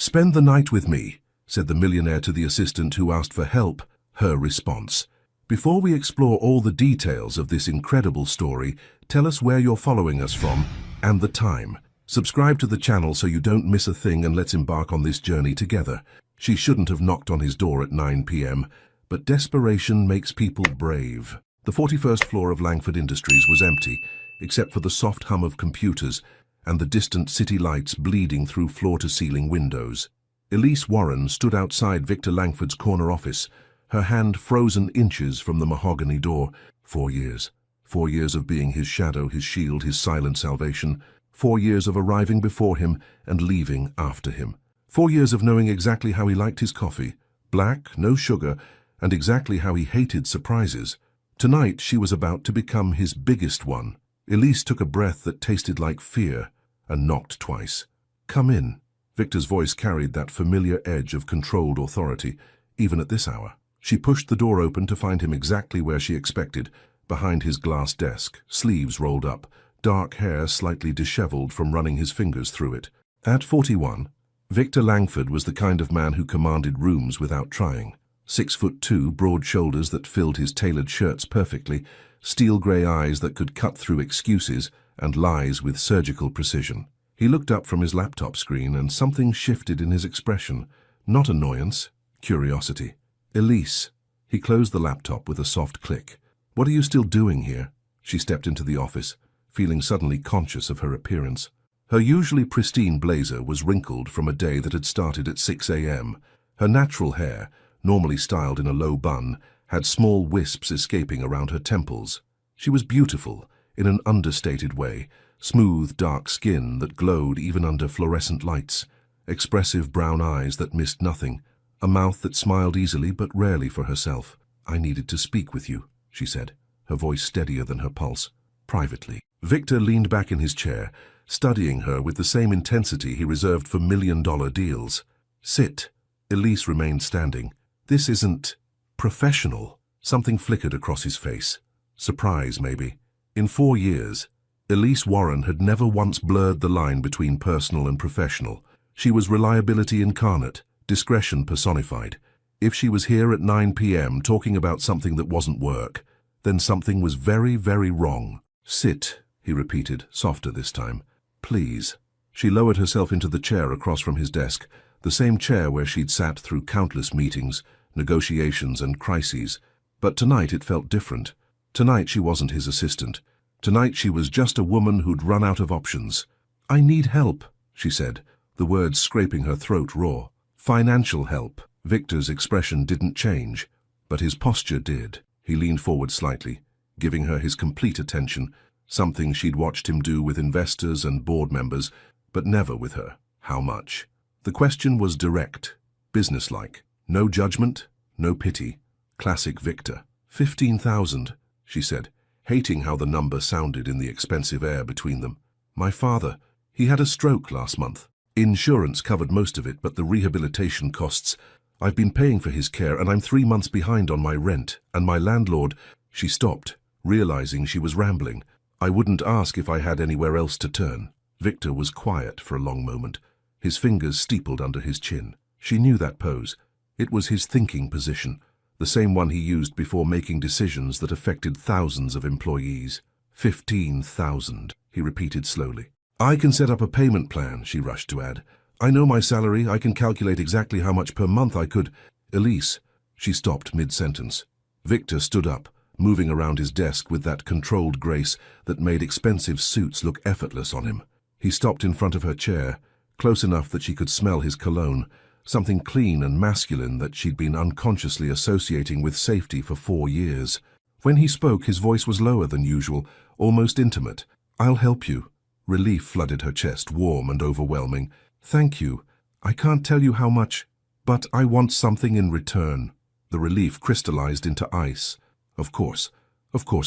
"Spend the night with me," said the millionaire to the assistant who asked for help, her response. "Before we explore all the details of this incredible story, tell us where you're following us from and the time. Subscribe to the channel so you don't miss a thing, and let's embark on this journey together." She shouldn't have knocked on his door at 9 p.m., but desperation makes people brave. The 41st floor of Langford Industries was empty, except for the soft hum of computers and the distant city lights bleeding through floor-to-ceiling windows. Elise Warren stood outside Victor Langford's corner office, her hand frozen inches from the mahogany door. 4 years. 4 years of being his shadow, his shield, his silent salvation. 4 years of arriving before him and leaving after him. 4 years of knowing exactly how he liked his coffee, black, no sugar, and exactly how he hated surprises. Tonight she was about to become his biggest one. Elise took a breath that tasted like fear and knocked twice. "Come in." Victor's voice carried that familiar edge of controlled authority, even at this hour. She pushed the door open to find him exactly where she expected, behind his glass desk, sleeves rolled up, dark hair slightly disheveled from running his fingers through it. At 41, Victor Langford was the kind of man who commanded rooms without trying. 6'2", broad shoulders that filled his tailored shirts perfectly, steel grey eyes that could cut through excuses and lies with surgical precision. He looked up from his laptop screen and something shifted in his expression. Not annoyance, curiosity. "Elise." He closed the laptop with a soft click. "What are you still doing here?" She stepped into the office, feeling suddenly conscious of her appearance. Her usually pristine blazer was wrinkled from a day that had started at 6 a.m. Her natural hair, normally styled in a low bun, had small wisps escaping around her temples. She was beautiful, in an understated way, smooth, dark skin that glowed even under fluorescent lights, expressive brown eyes that missed nothing, a mouth that smiled easily but rarely for herself. "I needed to speak with you," she said, her voice steadier than her pulse. "Privately." Victor leaned back in his chair, studying her with the same intensity he reserved for million-dollar deals. "Sit." Elise remained standing. "This isn't professional." Something flickered across his face. Surprise, maybe. In 4 years, Elise Warren had never once blurred the line between personal and professional. She was reliability incarnate, discretion personified. If she was here at 9 p.m. talking about something that wasn't work, then something was very, very wrong. "Sit," he repeated, softer this time. "Please." She lowered herself into the chair across from his desk, the same chair where she'd sat through countless meetings, negotiations and crises. But tonight it felt different. Tonight she wasn't his assistant. Tonight she was just a woman who'd run out of options. "I need help," she said, the words scraping her throat raw. "Financial help." Victor's expression didn't change, but his posture did. He leaned forward slightly, giving her his complete attention, something she'd watched him do with investors and board members, but never with her. "How much?" The question was direct, businesslike. No judgment, no pity. Classic Victor. 15,000, she said, hating how the number sounded in the expensive air between them. "My father, he had a stroke last month. Insurance covered most of it, but the rehabilitation costs. I've been paying for his care, and I'm 3 months behind on my rent, and my landlord—" She stopped, realizing she was rambling. "I wouldn't ask if I had anywhere else to turn." Victor was quiet for a long moment, his fingers steepled under his chin. She knew that pose. It was his thinking position, the same one he used before making decisions that affected thousands of employees. 15,000, he repeated slowly. "I can set up a payment plan," she rushed to add. "I know my salary. I can calculate exactly how much per month I could—" "Elise," she stopped mid-sentence. Victor stood up, moving around his desk with that controlled grace that made expensive suits look effortless on him. He stopped in front of her chair, close enough that she could smell his cologne, something clean and masculine that she'd been unconsciously associating with safety for 4 years. When he spoke, his voice was lower than usual, almost intimate. "I'll help you." Relief flooded her chest, warm and overwhelming. "Thank you. I can't tell you how much, but I want something in return." The relief crystallized into ice. Of course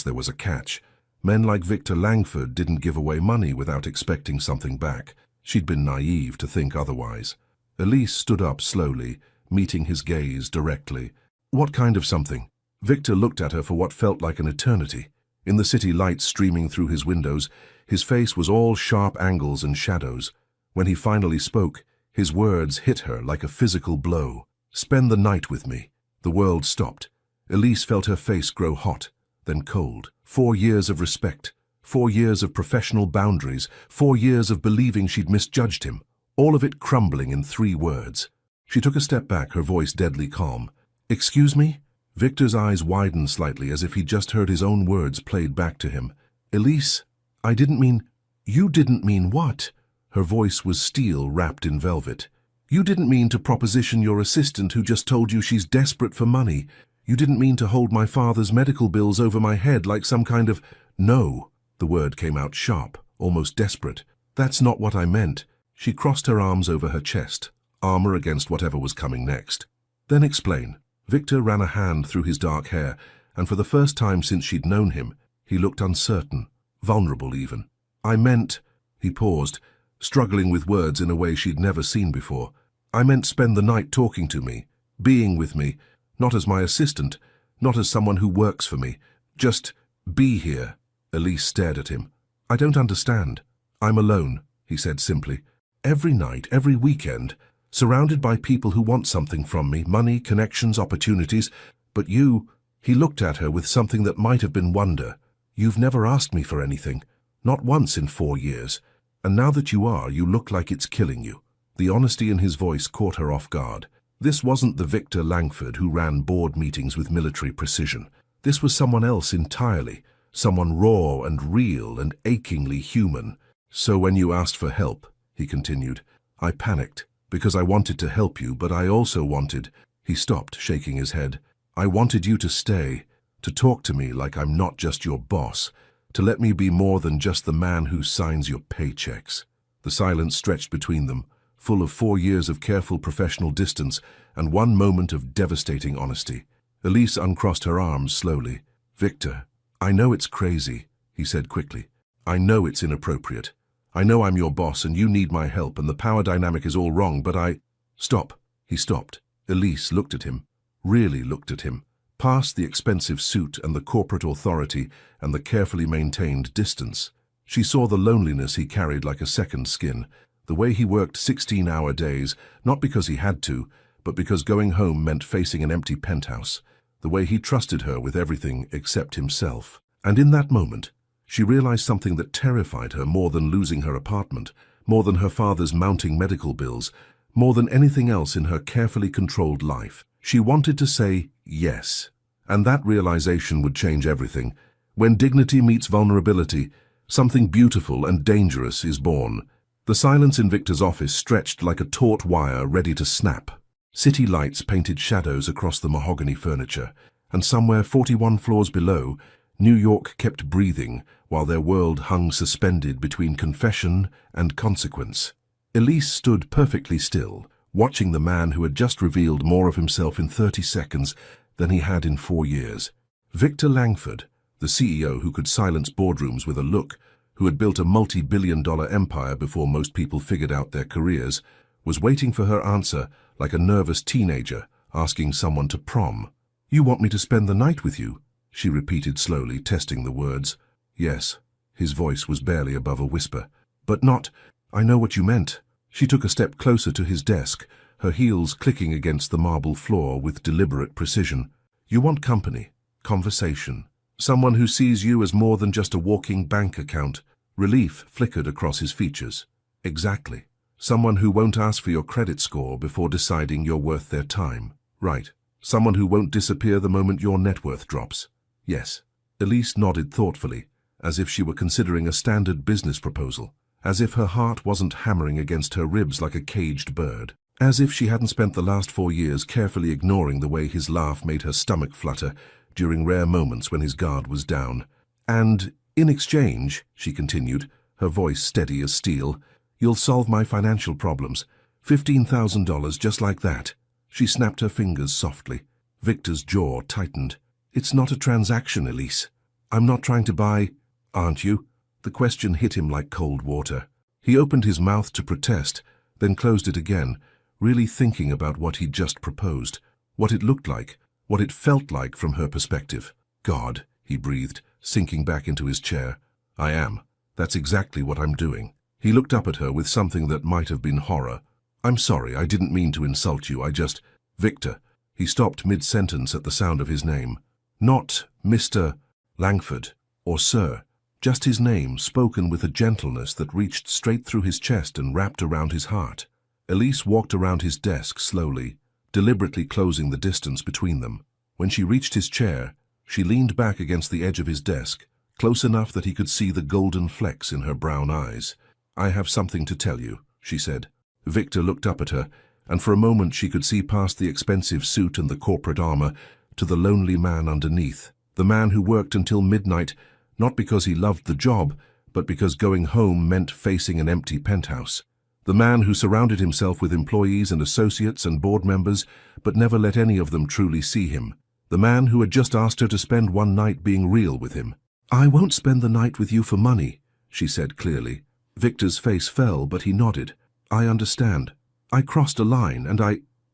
there was a catch. Men like Victor Langford didn't give away money without expecting something back. She'd been naive to think otherwise. Elise stood up slowly, meeting his gaze directly. "What kind of something?" Victor looked at her for what felt like an eternity. In the city lights streaming through his windows, his face was all sharp angles and shadows. When he finally spoke, His words hit her like a physical blow. Spend the night with me. The world stopped. Elise felt her face grow hot, then cold. 4 years of respect, 4 years of professional boundaries, 4 years of believing she'd misjudged him, all of it crumbling in 3 words. She took a step back, her voice deadly calm. Excuse me? Victor's eyes widened slightly as if he'd just heard his own words played back to him. Elise, I didn't mean... You didn't mean what? Her voice was steel wrapped in velvet. You didn't mean to proposition your assistant who just told you she's desperate for money. You didn't mean to hold my father's medical bills over my head like some kind of... No. The word came out sharp, almost desperate. That's not what I meant. She crossed her arms over her chest, armor against whatever was coming next. Then explain. Victor ran a hand through his dark hair, and for the first time since she'd known him, he looked uncertain, vulnerable even. I meant... He paused, struggling with words in a way she'd never seen before. I meant spend the night talking to me, being with me, not as my assistant, not as someone who works for me. Just be here. Elise stared at him. I don't understand. I'm alone, he said simply. Every night, every weekend, surrounded by people who want something from me, money, connections, opportunities. But you... He looked at her with something that might have been wonder. You've never asked me for anything. Not once in 4 years. And now that you are, you look like it's killing you. The honesty in his voice caught her off guard. This wasn't the Victor Langford who ran board meetings with military precision. This was someone else entirely, someone raw and real and achingly human. So when you asked for help, he continued, I panicked, because I wanted to help you, but I also wanted... He stopped, shaking his head. I wanted you to stay, to talk to me like I'm not just your boss, to let me be more than just the man who signs your paychecks. The silence stretched between them, full of 4 years of careful professional distance and 1 moment of devastating honesty. Elise uncrossed her arms slowly. Victor, I know it's crazy, he said quickly. I know it's inappropriate. I know I'm your boss and you need my help and the power dynamic is all wrong, but I... Stop. He stopped. Elise looked at him, really looked at him, past the expensive suit and the corporate authority and the carefully maintained distance. She saw the loneliness he carried like a second skin, the way he worked 16-hour days, not because he had to, but because going home meant facing an empty penthouse, the way he trusted her with everything except himself. And in that moment, she realized something that terrified her more than losing her apartment, more than her father's mounting medical bills, more than anything else in her carefully controlled life. She wanted to say yes, and that realization would change everything. When dignity meets vulnerability, something beautiful and dangerous is born. The silence in Victor's office stretched like a taut wire ready to snap. City lights painted shadows across the mahogany furniture, and somewhere 41 floors below, New York kept breathing while their world hung suspended between confession and consequence. Elise stood perfectly still, watching the man who had just revealed more of himself in 30 seconds than he had in 4 years. Victor Langford, the CEO who could silence boardrooms with a look, who had built a multi-billion-dollar empire before most people figured out their careers, was waiting for her answer like a nervous teenager asking someone to prom. You want me to spend the night with you? She repeated slowly, testing the words. Yes. His voice was barely above a whisper. But not, I know what you meant. She took a step closer to his desk, her heels clicking against the marble floor with deliberate precision. You want company, conversation, someone who sees you as more than just a walking bank account. Relief flickered across his features. Exactly. Someone who won't ask for your credit score before deciding you're worth their time. Right. Someone who won't disappear the moment your net worth drops. Yes. Elise nodded thoughtfully, as if she were considering a standard business proposal, as if her heart wasn't hammering against her ribs like a caged bird, as if she hadn't spent the last 4 years carefully ignoring the way his laugh made her stomach flutter during rare moments when his guard was down. And, in exchange, she continued, her voice steady as steel, you'll solve my financial problems. $15,000 just like that. She snapped her fingers softly. Victor's jaw tightened. It's not a transaction, Elise. I'm not trying to buy... Aren't you? The question hit him like cold water. He opened his mouth to protest, then closed it again, really thinking about what he'd just proposed, what it looked like, what it felt like from her perspective. God, he breathed, sinking back into his chair. I am. That's exactly what I'm doing. He looked up at her with something that might have been horror, I'm sorry, I didn't mean to insult you, I just... Victor. He stopped mid-sentence at the sound of his name. Not Mr. Langford or Sir, just his name, spoken with a gentleness that reached straight through his chest and wrapped around his heart. Elise walked around his desk slowly, deliberately closing the distance between them. When she reached his chair, she leaned back against the edge of his desk, close enough that he could see the golden flecks in her brown eyes. "I have something to tell you," she said. Victor looked up at her, and for a moment she could see past the expensive suit and the corporate armor to the lonely man underneath, the man who worked until midnight, not because he loved the job, but because going home meant facing an empty penthouse. The man who surrounded himself with employees and associates and board members, but never let any of them truly see him. The man who had just asked her to spend one night being real with him. "I won't spend the night with you for money," she said clearly. Victor's face fell, but he nodded. "I understand. I crossed a line, and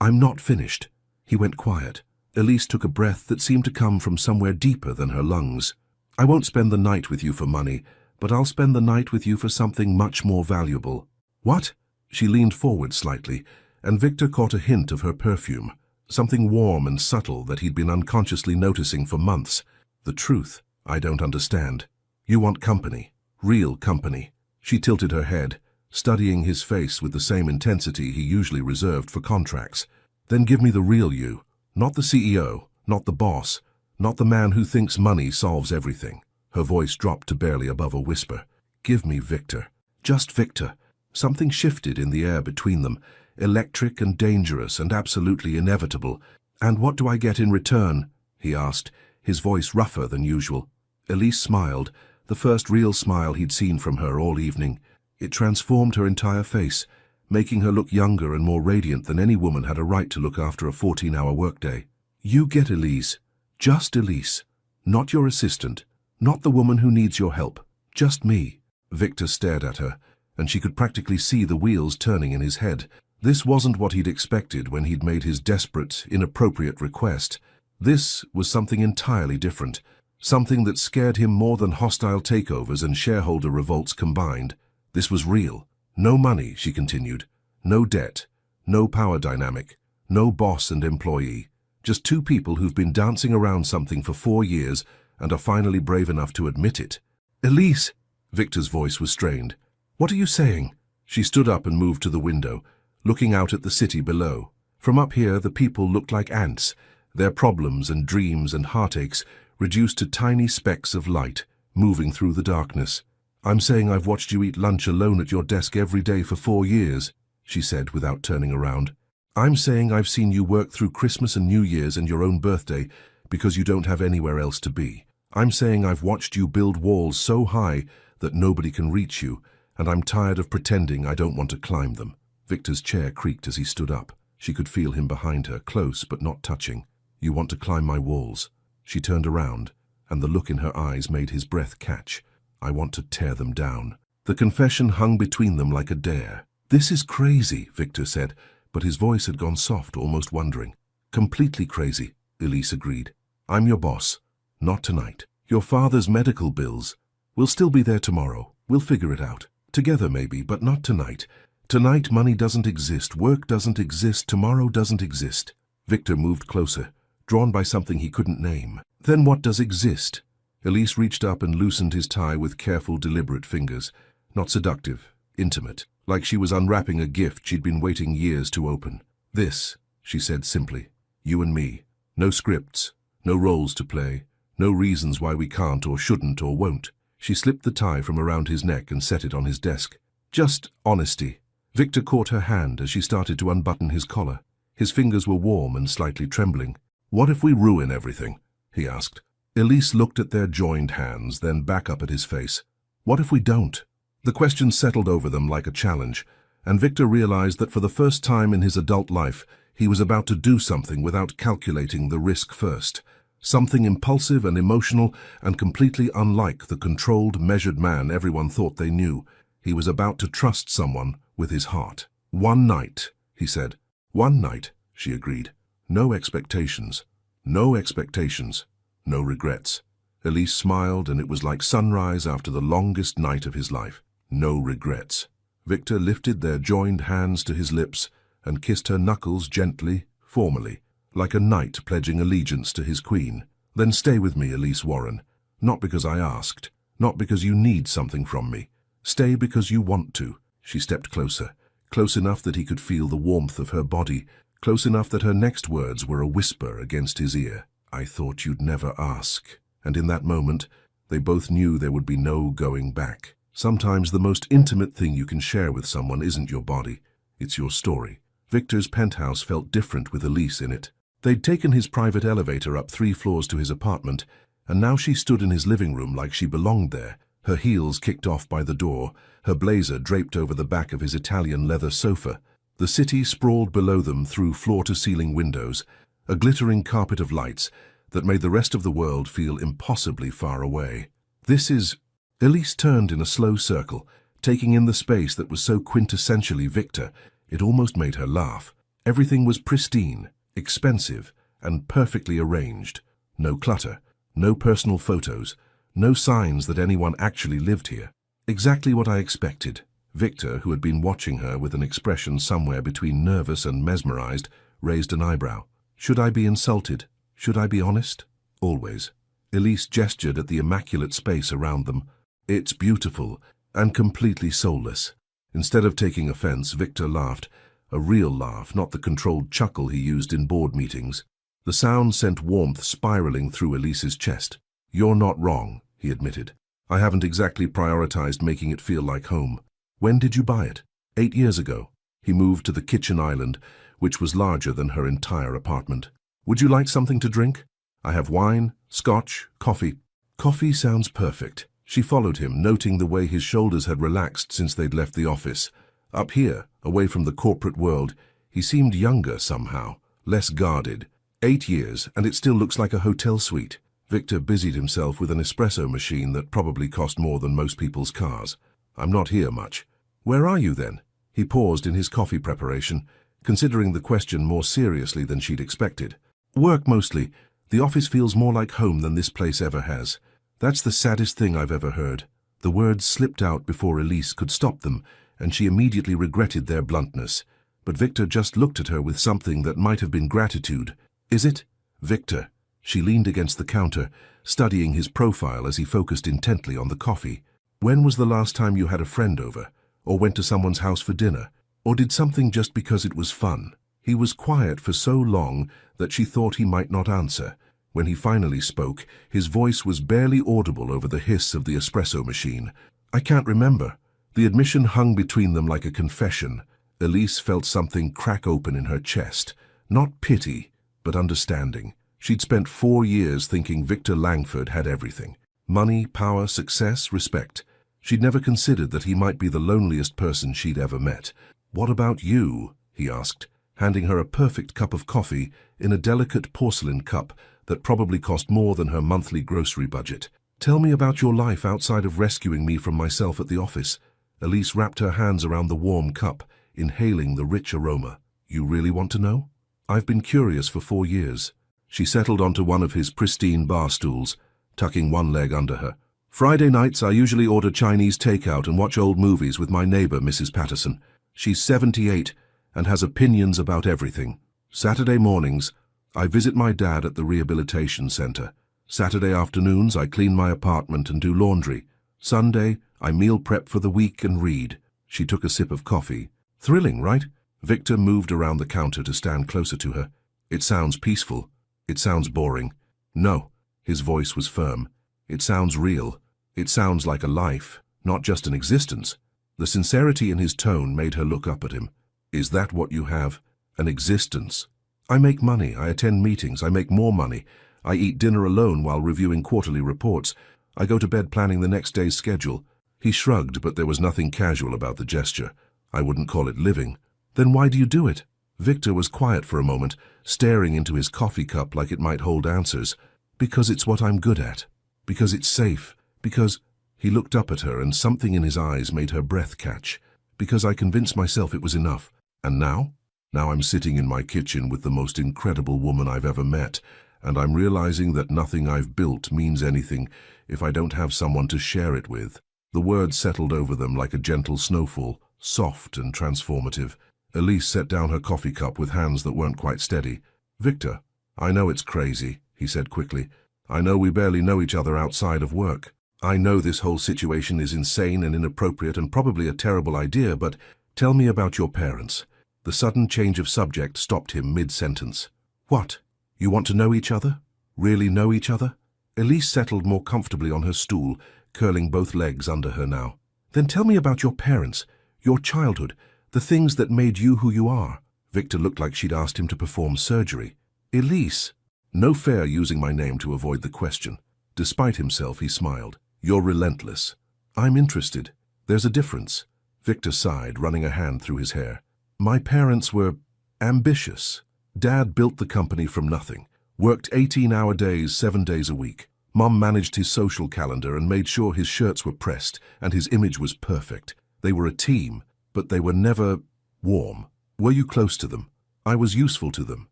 I'm not finished." He went quiet. Elise took a breath that seemed to come from somewhere deeper than her lungs. "I won't spend the night with you for money, but I'll spend the night with you for something much more valuable." "What?" She leaned forward slightly, and Victor caught a hint of her perfume, something warm and subtle that he'd been unconsciously noticing for months. "The truth, I don't understand. You want company, real company." She tilted her head, studying his face with the same intensity he usually reserved for contracts. "Then give me the real you, not the CEO, not the boss, not the man who thinks money solves everything." Her voice dropped to barely above a whisper. "Give me Victor. Just Victor." Something shifted in the air between them, electric and dangerous and absolutely inevitable. "And what do I get in return?" he asked, his voice rougher than usual. Elise smiled, the first real smile he'd seen from her all evening. It transformed her entire face, making her look younger and more radiant than any woman had a right to look after a 14-hour workday. "You get Elise. Just Elise. Not your assistant. Not the woman who needs your help. Just me." Victor stared at her, and she could practically see the wheels turning in his head. This wasn't what he'd expected when he'd made his desperate, inappropriate request. This was something entirely different, something that scared him more than hostile takeovers and shareholder revolts combined. This was real. No money, she continued. No debt. No power dynamic. No boss and employee. Just two people who've been dancing around something for 4 years and are finally brave enough to admit it. "Elise!" Victor's voice was strained. "What are you saying?" She stood up and moved to the window, looking out at the city below. From up here, the people looked like ants, their problems and dreams and heartaches reduced to tiny specks of light, moving through the darkness. "I'm saying I've watched you eat lunch alone at your desk every day for 4 years, she said without turning around. "I'm saying I've seen you work through Christmas and New Year's and your own birthday because you don't have anywhere else to be. I'm saying I've watched you build walls so high that nobody can reach you, and I'm tired of pretending I don't want to climb them." Victor's chair creaked as he stood up. She could feel him behind her, close but not touching. "You want to climb my walls?" She turned around, and the look in her eyes made his breath catch. "I want to tear them down." The confession hung between them like a dare. "This is crazy," Victor said, but his voice had gone soft, almost wondering. "Completely crazy," Elise agreed. "I'm your boss. Not tonight. Your father's medical bills. We'll still be there tomorrow. We'll figure it out. Together maybe, but not tonight. Tonight money doesn't exist, work doesn't exist, tomorrow doesn't exist." Victor moved closer, drawn by something he couldn't name. "Then what does exist?" Elise reached up and loosened his tie with careful, deliberate fingers. Not seductive, intimate, like she was unwrapping a gift she'd been waiting years to open. "This," she said simply. "You and me. No scripts, no roles to play, no reasons why we can't or shouldn't or won't." She slipped the tie from around his neck and set it on his desk. "Just honesty." Victor caught her hand as she started to unbutton his collar. His fingers were warm and slightly trembling. "What if we ruin everything?" he asked. Elise looked at their joined hands, then back up at his face. "What if we don't?" The question settled over them like a challenge, and Victor realized that for the first time in his adult life, he was about to do something without calculating the risk first. Something impulsive and emotional and completely unlike the controlled, measured man everyone thought they knew. He was about to trust someone with his heart. "One night," he said. "One night," she agreed. "No expectations. No expectations. No regrets." Elise smiled, and it was like sunrise after the longest night of his life. No regrets. Victor lifted their joined hands to his lips and kissed her knuckles gently, formally, like a knight pledging allegiance to his queen. Then stay with me, Elise Warren. Not because I asked, not because you need something from me. Stay because you want to. She stepped closer, close enough that he could feel the warmth of her body, close enough that her next words were a whisper against his ear. I thought you'd never ask. And in that moment, they both knew there would be no going back. Sometimes the most intimate thing you can share with someone isn't your body, it's your story. Victor's penthouse felt different with Elise in it. They'd taken his private elevator up 3 floors to his apartment, and now she stood in his living room like she belonged there, her heels kicked off by the door, her blazer draped over the back of his Italian leather sofa. The city sprawled below them through floor-to-ceiling windows, a glittering carpet of lights that made the rest of the world feel impossibly far away. This is... Elise turned in a slow circle, taking in the space that was so quintessentially Victor, it almost made her laugh. Everything was pristine, expensive, and perfectly arranged. No clutter, no personal photos, no signs that anyone actually lived here. Exactly what I expected. Victor, who had been watching her with an expression somewhere between nervous and mesmerized, raised an eyebrow. Should I be insulted? Should I be honest? Always. Elise gestured at the immaculate space around them. It's beautiful and completely soulless. Instead of taking offense, Victor laughed. A real laugh, not the controlled chuckle he used in board meetings. The sound sent warmth spiraling through Elise's chest. You're not wrong, he admitted. I haven't exactly prioritized making it feel like home. When did you buy it? 8 years ago. He moved to the kitchen island, which was larger than her entire apartment. Would you like something to drink? I have wine, scotch, coffee. Coffee sounds perfect. She followed him, noting the way his shoulders had relaxed since they'd left the office. Up here, away from the corporate world, he seemed younger somehow, less guarded. 8 years, and it still looks like a hotel suite. Victor busied himself with an espresso machine that probably cost more than most people's cars. I'm not here much. Where are you then? He paused in his coffee preparation, considering the question more seriously than she'd expected. Work mostly. The office feels more like home than this place ever has. That's the saddest thing I've ever heard. The words slipped out before Elise could stop them, and she immediately regretted their bluntness. But Victor just looked at her with something that might have been gratitude. Is it? Victor. She leaned against the counter, studying his profile as he focused intently on the coffee. When was the last time you had a friend over, or went to someone's house for dinner, or did something just because it was fun? He was quiet for so long that she thought he might not answer. When he finally spoke, his voice was barely audible over the hiss of the espresso machine. I can't remember. The admission hung between them like a confession. Elise felt something crack open in her chest. Not pity, but understanding. She'd spent 4 years thinking Victor Langford had everything. Money, power, success, respect. She'd never considered that he might be the loneliest person she'd ever met. What about you? He asked, handing her a perfect cup of coffee in a delicate porcelain cup that probably cost more than her monthly grocery budget. Tell me about your life outside of rescuing me from myself at the office. Elise wrapped her hands around the warm cup, inhaling the rich aroma. You really want to know? I've been curious for 4 years. She settled onto one of his pristine bar stools, tucking one leg under her. Friday nights I usually order Chinese takeout and watch old movies with my neighbor, Mrs. Patterson. She's 78 and has opinions about everything. Saturday mornings, I visit my dad at the rehabilitation center. Saturday afternoons, I clean my apartment and do laundry. Sunday, I meal prep for the week and read. She took a sip of coffee. Thrilling, right? Victor moved around the counter to stand closer to her. It sounds peaceful. It sounds boring. No, his voice was firm. It sounds real. It sounds like a life, not just an existence. The sincerity in his tone made her look up at him. Is that what you have? An existence? I make money, I attend meetings, I make more money. I eat dinner alone while reviewing quarterly reports. I go to bed planning the next day's schedule. He shrugged, but there was nothing casual about the gesture. I wouldn't call it living. Then why do you do it? Victor was quiet for a moment, staring into his coffee cup like it might hold answers. Because it's what I'm good at. Because it's safe. Because... He looked up at her and something in his eyes made her breath catch. Because I convinced myself it was enough. And now? Now I'm sitting in my kitchen with the most incredible woman I've ever met, and I'm realizing that nothing I've built means anything if I don't have someone to share it with. The words settled over them like a gentle snowfall. soft and transformative. Elise set down her coffee cup with hands that weren't quite steady. "Victor, I know it's crazy," he said quickly. "I know we barely know each other outside of work. I know this whole situation is insane and inappropriate and probably a terrible idea, but tell me about your parents." The sudden change of subject stopped him mid-sentence. "What? You want to know each other? Really know each other?" Elise settled more comfortably on her stool, curling both legs under her now. "Then tell me about your parents, your childhood, the things that made you who you are." Victor looked like she'd asked him to perform surgery. "Elise." No fair using my name to avoid the question. Despite himself, he smiled. "You're relentless." "I'm interested. There's a difference." Victor sighed, running a hand through his hair. "My parents were ambitious. Dad built the company from nothing, worked 18-hour days, 7 days a week. Mom managed his social calendar and made sure his shirts were pressed and his image was perfect. They were a team, but they were never warm. Were you close to them?" "I was useful to them."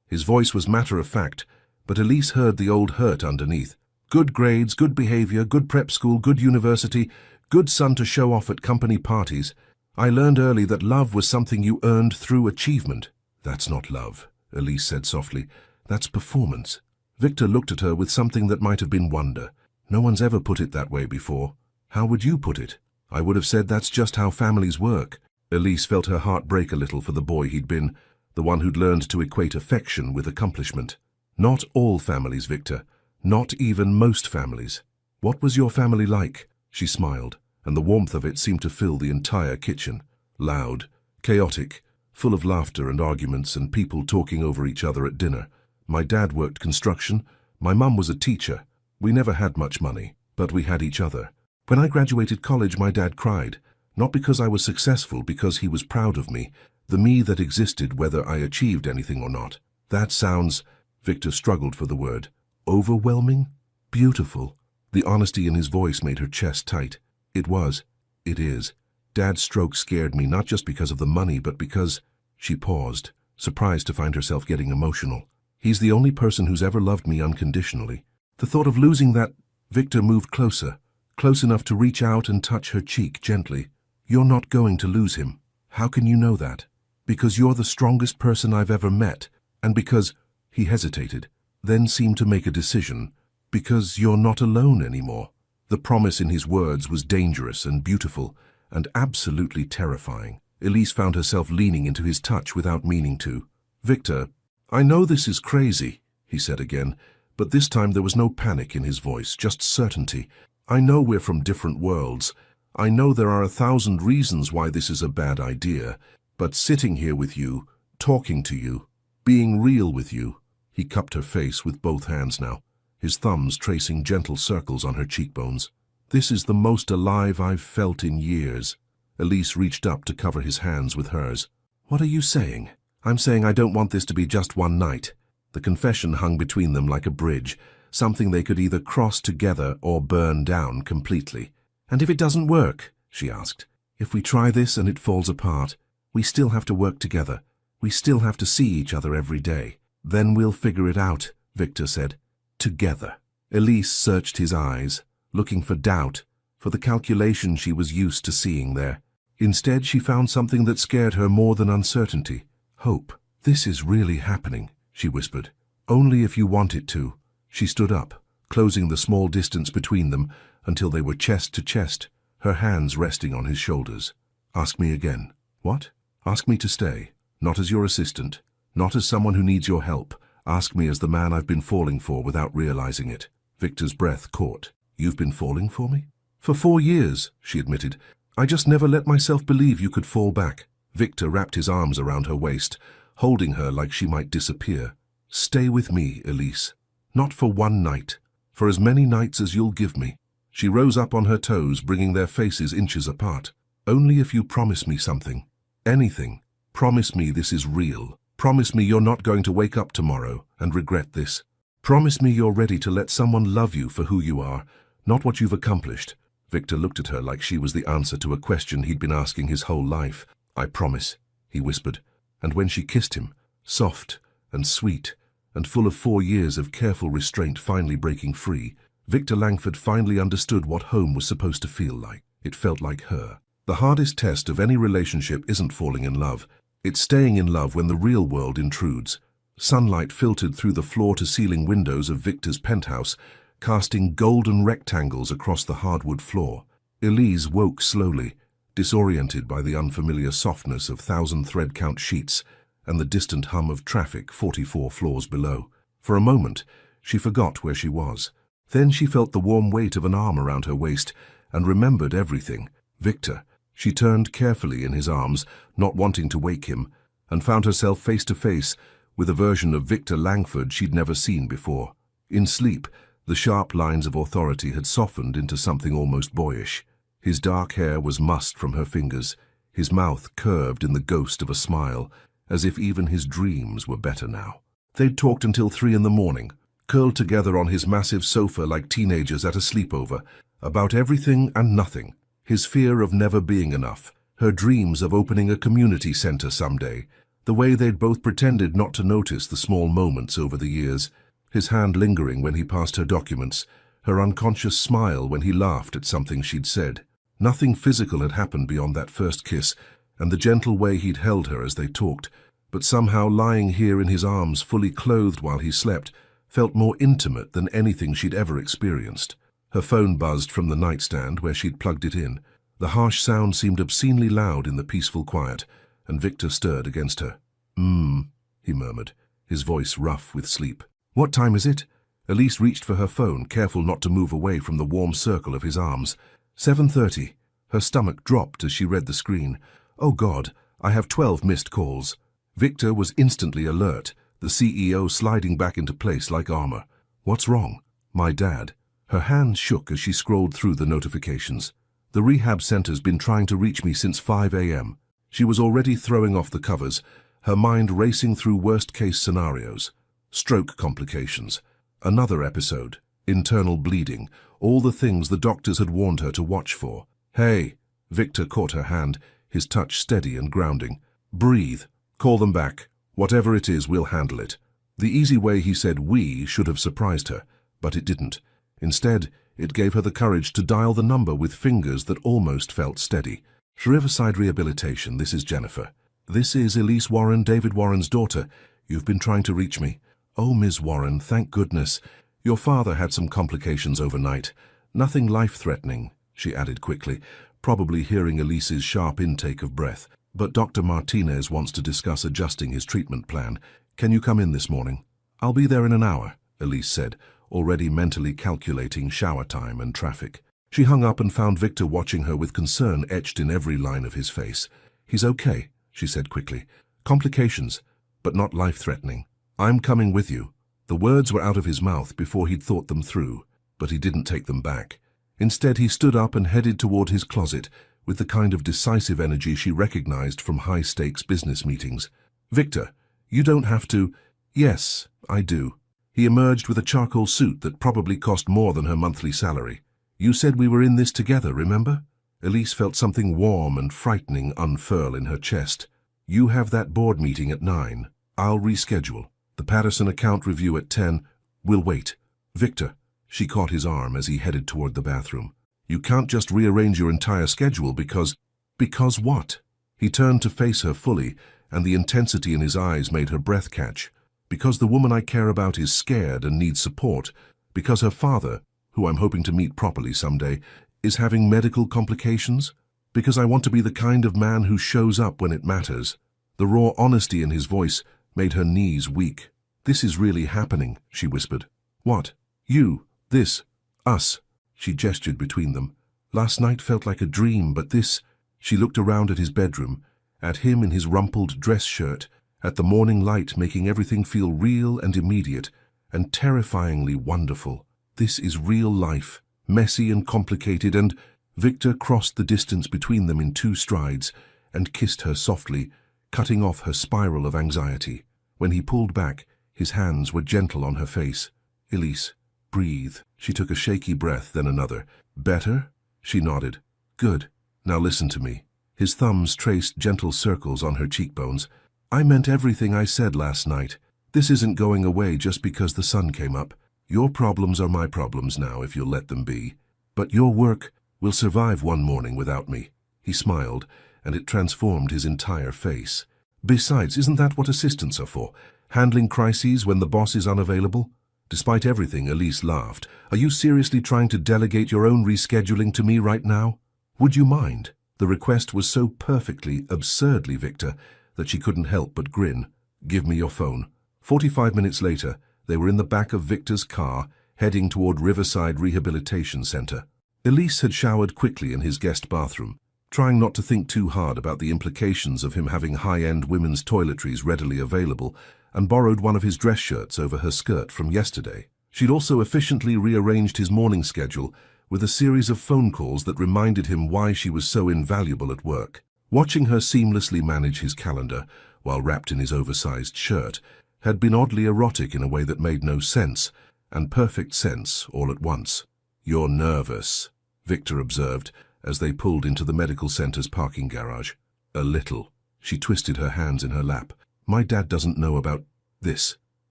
His voice was matter-of-fact, but Elise heard the old hurt underneath. "Good grades, good behavior, good prep school, good university, good son to show off at company parties. I learned early that love was something you earned through achievement." "That's not love," Elise said softly. "That's performance." Victor looked at her with something that might have been wonder. "No one's ever put it that way before. How would you put it?" "I would have said that's just how families work." Elise felt her heart break a little for the boy he'd been, the one who'd learned to equate affection with accomplishment. "Not all families, Victor. Not even most families." "What was your family like?" She smiled, and the warmth of it seemed to fill the entire kitchen. Loud, chaotic, full of laughter and arguments and people talking over each other at dinner. My dad worked construction. My mum was a teacher. We never had much money, but we had each other. When I graduated college, my dad cried. Not because I was successful, because he was proud of me, the me that existed whether I achieved anything or not. That sounds, Victor struggled for the word, overwhelming? Beautiful. The honesty in his voice made her chest tight. It was. It is. Dad's stroke scared me, not just because of the money, but because... She paused, surprised to find herself getting emotional. "He's the only person who's ever loved me unconditionally." The thought of losing that... Victor moved closer, close enough to reach out and touch her cheek gently. "You're not going to lose him." "How can you know that?" "Because you're the strongest person I've ever met, and because..." He hesitated, then seemed to make a decision. "Because you're not alone anymore." The promise in his words was dangerous and beautiful, and absolutely terrifying. Elise found herself leaning into his touch without meaning to. "Victor, I know this is crazy," he said again, but this time there was no panic in his voice, just certainty. "I know we're from different worlds. I know there are 1,000 reasons why this is a bad idea, but sitting here with you, talking to you, being real with you..." He cupped her face with both hands now, his thumbs tracing gentle circles on her cheekbones. "This is the most alive I've felt in years." Elise reached up to cover his hands with hers. "What are you saying?" "I'm saying I don't want this to be just one night." The confession hung between them like a bridge, something they could either cross together or burn down completely. "And if it doesn't work?" she asked. "If we try this and it falls apart, we still have to work together. We still have to see each other every day." "Then we'll figure it out," Victor said. "Together." Elise searched his eyes, looking for doubt, for the calculation she was used to seeing there. Instead, she found something that scared her more than uncertainty. Hope. "This is really happening," she whispered. "Only if you want it to." She stood up, closing the small distance between them until they were chest to chest, her hands resting on his shoulders. "Ask me again." "What?" "Ask me to stay. Not as your assistant. Not as someone who needs your help. Ask me as the man I've been falling for without realizing it." Victor's breath caught. "You've been falling for me?" "For 4 years," she admitted. "I just never let myself believe you could fall back." Victor wrapped his arms around her waist, holding her like she might disappear. "Stay with me, Elise. Not for one night. For as many nights as you'll give me." She rose up on her toes, bringing their faces inches apart. "Only if you promise me something. Anything. Promise me this is real. Promise me you're not going to wake up tomorrow and regret this. Promise me you're ready to let someone love you for who you are, not what you've accomplished." Victor looked at her like she was the answer to a question he'd been asking his whole life. "I promise," he whispered, and when she kissed him, soft and sweet and full of 4 years of careful restraint finally breaking free, Victor Langford finally understood what home was supposed to feel like. It felt like her. The hardest test of any relationship isn't falling in love. It's staying in love when the real world intrudes. Sunlight filtered through the floor-to-ceiling windows of Victor's penthouse, casting golden rectangles across the hardwood floor. Elise woke slowly, disoriented by the unfamiliar softness of thousand-thread-count sheets and the distant hum of traffic 44 floors below. For a moment, she forgot where she was. Then she felt the warm weight of an arm around her waist and remembered everything. Victor. She turned carefully in his arms, not wanting to wake him, and found herself face to face with a version of Victor Langford she'd never seen before. In sleep, the sharp lines of authority had softened into something almost boyish. His dark hair was mussed from her fingers, his mouth curved in the ghost of a smile, as if even his dreams were better now. They'd talked until 3 in the morning, curled together on his massive sofa like teenagers at a sleepover, about everything and nothing. His fear of never being enough, her dreams of opening a community center someday, the way they'd both pretended not to notice the small moments over the years, his hand lingering when he passed her documents, her unconscious smile when he laughed at something she'd said. Nothing physical had happened beyond that first kiss and the gentle way he'd held her as they talked, but somehow lying here in his arms fully clothed while he slept felt more intimate than anything she'd ever experienced. Her phone buzzed from the nightstand where she'd plugged it in. The harsh sound seemed obscenely loud in the peaceful quiet, and Victor stirred against her. He murmured, his voice rough with sleep. What time is it? Elise reached for her phone, careful not to move away from the warm circle of his arms. 7:30. Her stomach dropped as she read the screen. Oh God, I have 12 missed calls. Victor was instantly alert, the CEO sliding back into place like armor. What's wrong? My dad. Her hand shook as she scrolled through the notifications. The rehab center's been trying to reach me since 5 a.m. She was already throwing off the covers, her mind racing through worst-case scenarios. Stroke complications. Another episode. Internal bleeding. All the things the doctors had warned her to watch for. Hey! Victor caught her hand, his touch steady and grounding. Breathe. Call them back. Whatever it is, we'll handle it. The easy way he said "we" should have surprised her, but it didn't. Instead, it gave her the courage to dial the number with fingers that almost felt steady. Riverside Rehabilitation, this is Jennifer. This is Elise Warren, David Warren's daughter. You've been trying to reach me. Oh, Ms. Warren, thank goodness. Your father had some complications overnight. Nothing life-threatening, she added quickly, probably hearing Elise's sharp intake of breath. But Dr. Martinez wants to discuss adjusting his treatment plan. Can you come in this morning? I'll be there in an hour, Elise said, already mentally calculating shower time and traffic. She hung up and found Victor watching her with concern etched in every line of his face. He's okay, she said quickly. Complications, but not life-threatening. I'm coming with you. The words were out of his mouth before he'd thought them through, but he didn't take them back. Instead, he stood up and headed toward his closet with the kind of decisive energy she recognized from high-stakes business meetings. Victor, you don't have to. Yes, I do. He emerged with a charcoal suit that probably cost more than her monthly salary. You said we were in this together, remember? Elise felt something warm and frightening unfurl in her chest. You have that board meeting at 9. I'll reschedule. The Patterson account review at 10. We'll wait. Victor, she caught his arm as he headed toward the bathroom. You can't just rearrange your entire schedule because... Because what? He turned to face her fully, and the intensity in his eyes made her breath catch. Because the woman I care about is scared and needs support. Because her father, who I'm hoping to meet properly someday, is having medical complications. Because I want to be the kind of man who shows up when it matters. The raw honesty in his voice made her knees weak. This is really happening, she whispered. What? You, this, us. She gestured between them. Last night felt like a dream, but this... She looked around at his bedroom, at him in his rumpled dress shirt, at the morning light making everything feel real and immediate, and terrifyingly wonderful. This is real life, messy and complicated, and... Victor crossed the distance between them in 2 strides, and kissed her softly, cutting off her spiral of anxiety. When he pulled back, his hands were gentle on her face. Elise, breathe. She took a shaky breath, then another. Better? She nodded. Good. Now listen to me. His thumbs traced gentle circles on her cheekbones. I meant everything I said last night. This isn't going away just because the sun came up. Your problems are my problems now if you'll let them be. But your work will survive one morning without me. He smiled, and it transformed his entire face. Besides, isn't that what assistants are for? Handling crises when the boss is unavailable? Despite everything, Elise laughed. Are you seriously trying to delegate your own rescheduling to me right now? Would you mind? The request was so perfectly, absurdly Victor, that she couldn't help but grin. Give me your phone. 45 minutes later, they were in the back of Victor's car, heading toward Riverside Rehabilitation Center. Elise had showered quickly in his guest bathroom, trying not to think too hard about the implications of him having high-end women's toiletries readily available, and borrowed one of his dress shirts over her skirt from yesterday. She'd also efficiently rearranged his morning schedule with a series of phone calls that reminded him why she was so invaluable at work. Watching her seamlessly manage his calendar while wrapped in his oversized shirt had been oddly erotic in a way that made no sense, and perfect sense all at once. "You're nervous," Victor observed as they pulled into the medical center's parking garage. "A little." She twisted her hands in her lap. "My dad doesn't know about this,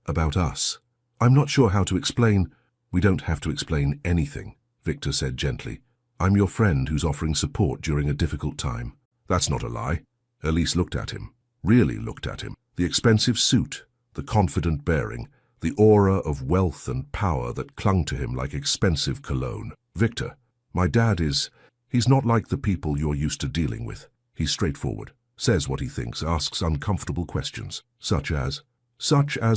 about us. I'm not sure how to explain." "We don't have to explain anything," Victor said gently. "I'm your friend who's offering support during a difficult time." "That's not a lie." Elise looked at him, really looked at him. The expensive suit, the confident bearing, the aura of wealth and power that clung to him like expensive cologne. "Victor, my dad he's not like the people you're used to dealing with. He's straightforward, says what he thinks, asks uncomfortable questions, such as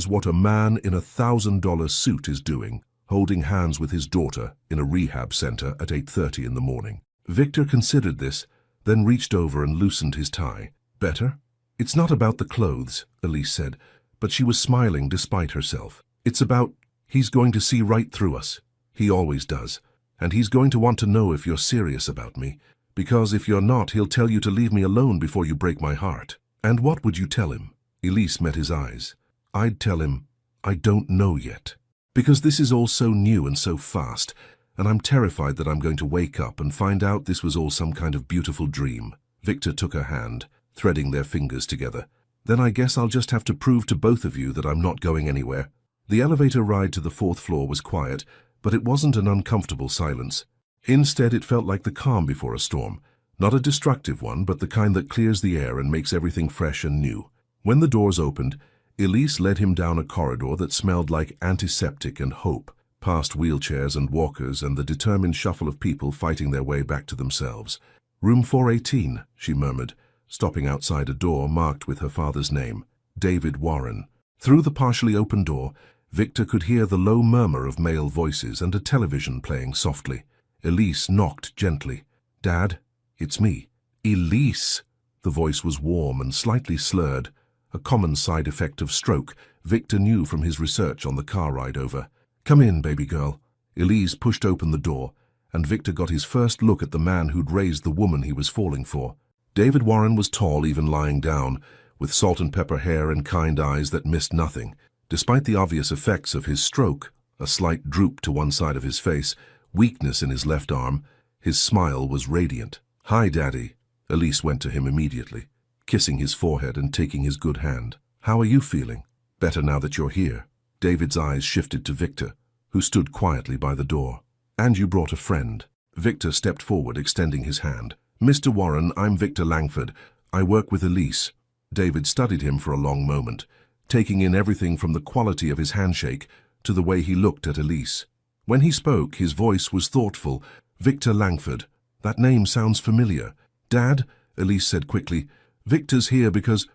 what a man in a $1,000 suit is doing, holding hands with his daughter in a rehab center at 8:30 in the morning." Victor considered this, then reached over and loosened his tie. "Better?" "It's not about the clothes," Elise said, but she was smiling despite herself. "It's about, he's going to see right through us. He always does. And he's going to want to know if you're serious about me, because if you're not, he'll tell you to leave me alone before you break my heart." "And what would you tell him?" Elise met his eyes. "I'd tell him, I don't know yet. Because this is all so new and so fast, and I'm terrified that I'm going to wake up and find out this was all some kind of beautiful dream." Victor took her hand, threading their fingers together. "Then I guess I'll just have to prove to both of you that I'm not going anywhere." The elevator ride to the 4th floor was quiet, but it wasn't an uncomfortable silence. Instead, it felt like the calm before a storm. Not a destructive one, but the kind that clears the air and makes everything fresh and new. When the doors opened, Elise led him down a corridor that smelled like antiseptic and hope, past wheelchairs and walkers and the determined shuffle of people fighting their way back to themselves. "Room 418, she murmured, stopping outside a door marked with her father's name, David Warren. Through the partially open door, Victor could hear the low murmur of male voices and a television playing softly. Elise knocked gently. "Dad, it's me." "Elise!" The voice was warm and slightly slurred, a common side effect of stroke, Victor knew from his research on the car ride over. "Come in, baby girl." Elise pushed open the door, and Victor got his first look at the man who'd raised the woman he was falling for. David Warren was tall, even lying down, with salt and pepper hair and kind eyes that missed nothing. Despite the obvious effects of his stroke, a slight droop to one side of his face, weakness in his left arm, his smile was radiant. "Hi, Daddy." Elise went to him immediately, kissing his forehead and taking his good hand. "How are you feeling?" "Better now that you're here." David's eyes shifted to Victor, who stood quietly by the door. "And you brought a friend." Victor stepped forward, extending his hand. "Mr. Warren, I'm Victor Langford. I work with Elise." David studied him for a long moment, taking in everything from the quality of his handshake to the way he looked at Elise. When he spoke, his voice was thoughtful. "Victor Langford. That name sounds familiar." "Dad," Elise said quickly, "Victor's here because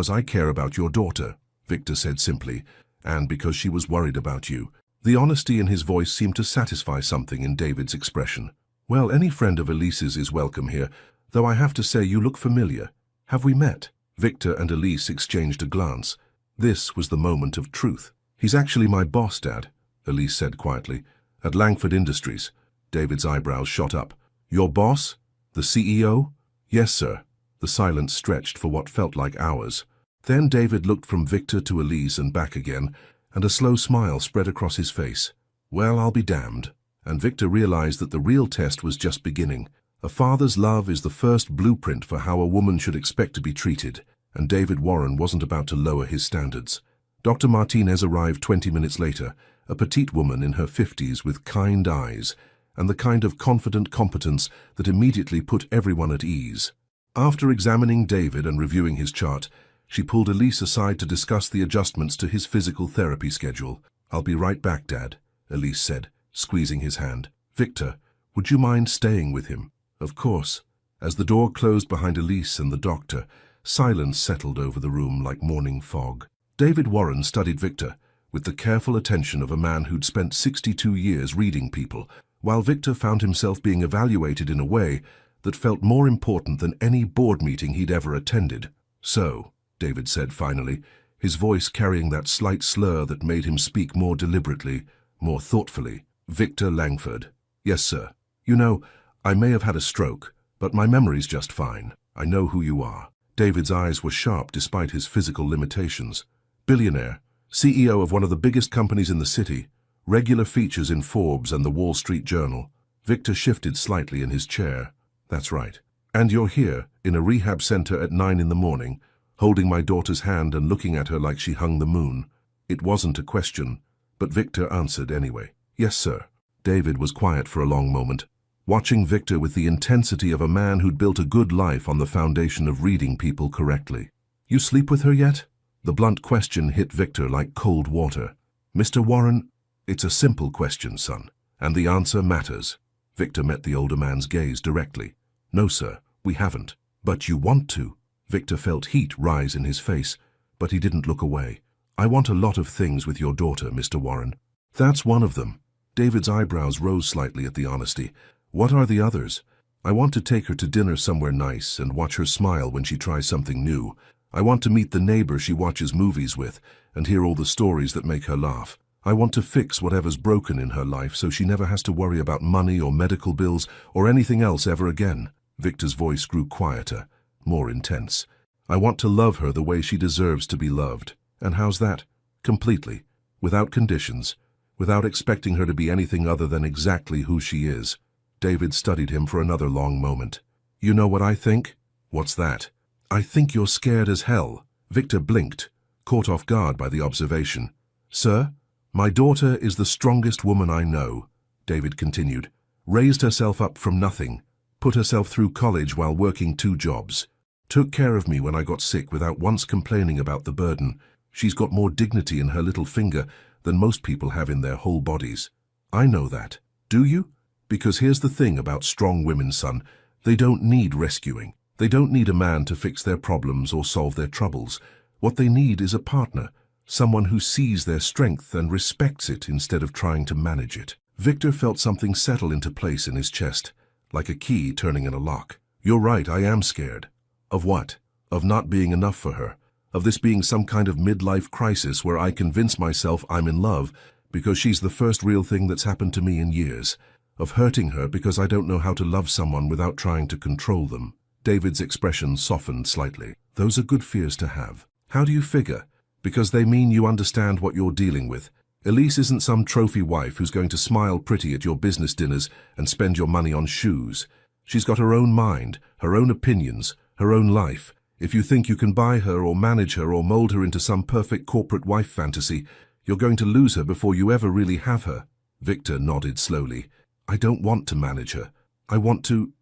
I care about your daughter," Victor said simply, "and because she was worried about you." The honesty in his voice seemed to satisfy something in David's expression. "Well, any friend of Elise's is welcome here, though I have to say you look familiar. Have we met?" Victor and Elise exchanged a glance. This was the moment of truth. "He's actually my boss, Dad," Elise said quietly, "at Langford Industries." David's eyebrows shot up. "Your boss? The CEO?" "Yes, sir." The silence stretched for what felt like hours. Then David looked from Victor to Elise and back again, and a slow smile spread across his face. "Well, I'll be damned." And Victor realized that the real test was just beginning. A father's love is the first blueprint for how a woman should expect to be treated, and David Warren wasn't about to lower his standards. Dr. Martinez arrived 20 minutes later, a petite woman in her 50s with kind eyes, and the kind of confident competence that immediately put everyone at ease. After examining David and reviewing his chart, she pulled Elise aside to discuss the adjustments to his physical therapy schedule. "I'll be right back, Dad," Elise said, squeezing his hand. "Victor, would you mind staying with him?" "Of course." As the door closed behind Elise and the doctor, silence settled over the room like morning fog. David Warren studied Victor with the careful attention of a man who'd spent 62 years reading people, while Victor found himself being evaluated in a way that felt more important than any board meeting he'd ever attended. "So," David said finally, his voice carrying that slight slur that made him speak more deliberately, more thoughtfully. "Victor Langford." "Yes, sir. You know, I may have had a stroke, but my memory's just fine. I know who you are." David's eyes were sharp despite his physical limitations. "Billionaire, CEO of one of the biggest companies in the city, regular features in Forbes and the Wall Street Journal." Victor shifted slightly in his chair. "That's right. And you're here, in a rehab center at 9 in the morning, holding my daughter's hand and looking at her like she hung the moon." It wasn't a question, but Victor answered anyway. "Yes, sir." David was quiet for a long moment, watching Victor with the intensity of a man who'd built a good life on the foundation of reading people correctly. "You sleep with her yet?" The blunt question hit Victor like cold water. "Mr. Warren, it's a simple question, son, and the answer matters." Victor met the older man's gaze directly. "No, sir, we haven't." "But you want to." Victor felt heat rise in his face, but he didn't look away. "I want a lot of things with your daughter, Mr. Warren." "That's one of them." David's eyebrows rose slightly at the honesty. "What are the others?" "I want to take her to dinner somewhere nice and watch her smile when she tries something new. I want to meet the neighbor she watches movies with and hear all the stories that make her laugh. I want to fix whatever's broken in her life so she never has to worry about money or medical bills or anything else ever again." Victor's voice grew quieter, more intense. "I want to love her the way she deserves to be loved. And how's that? Completely. Without conditions. Without expecting her to be anything other than exactly who she is." David studied him for another long moment. "You know what I think?" "What's that?" "I think you're scared as hell." Victor blinked, caught off guard by the observation. "Sir, my daughter is the strongest woman I know," David continued. "Raised herself up from nothing, put herself through college while working 2 jobs, took care of me when I got sick without once complaining about the burden. She's got more dignity in her little finger than most people have in their whole bodies." "I know that. Do you? Because here's the thing about strong women, son. They don't need rescuing. They don't need a man to fix their problems or solve their troubles. What they need is a partner, someone who sees their strength and respects it instead of trying to manage it." Victor felt something settle into place in his chest, like a key turning in a lock. "You're right, I am scared." "Of what?" "Of not being enough for her. Of this being some kind of midlife crisis where I convince myself I'm in love because she's the first real thing that's happened to me in years. Of hurting her because I don't know how to love someone without trying to control them." David's expression softened slightly. "Those are good fears to have." "How do you figure?" "Because they mean you understand what you're dealing with. Elise isn't some trophy wife who's going to smile pretty at your business dinners and spend your money on shoes. She's got her own mind, her own opinions, her own life. If you think you can buy her or manage her or mold her into some perfect corporate wife fantasy, you're going to lose her before you ever really have her." Victor nodded slowly. "I don't want to manage her. I want to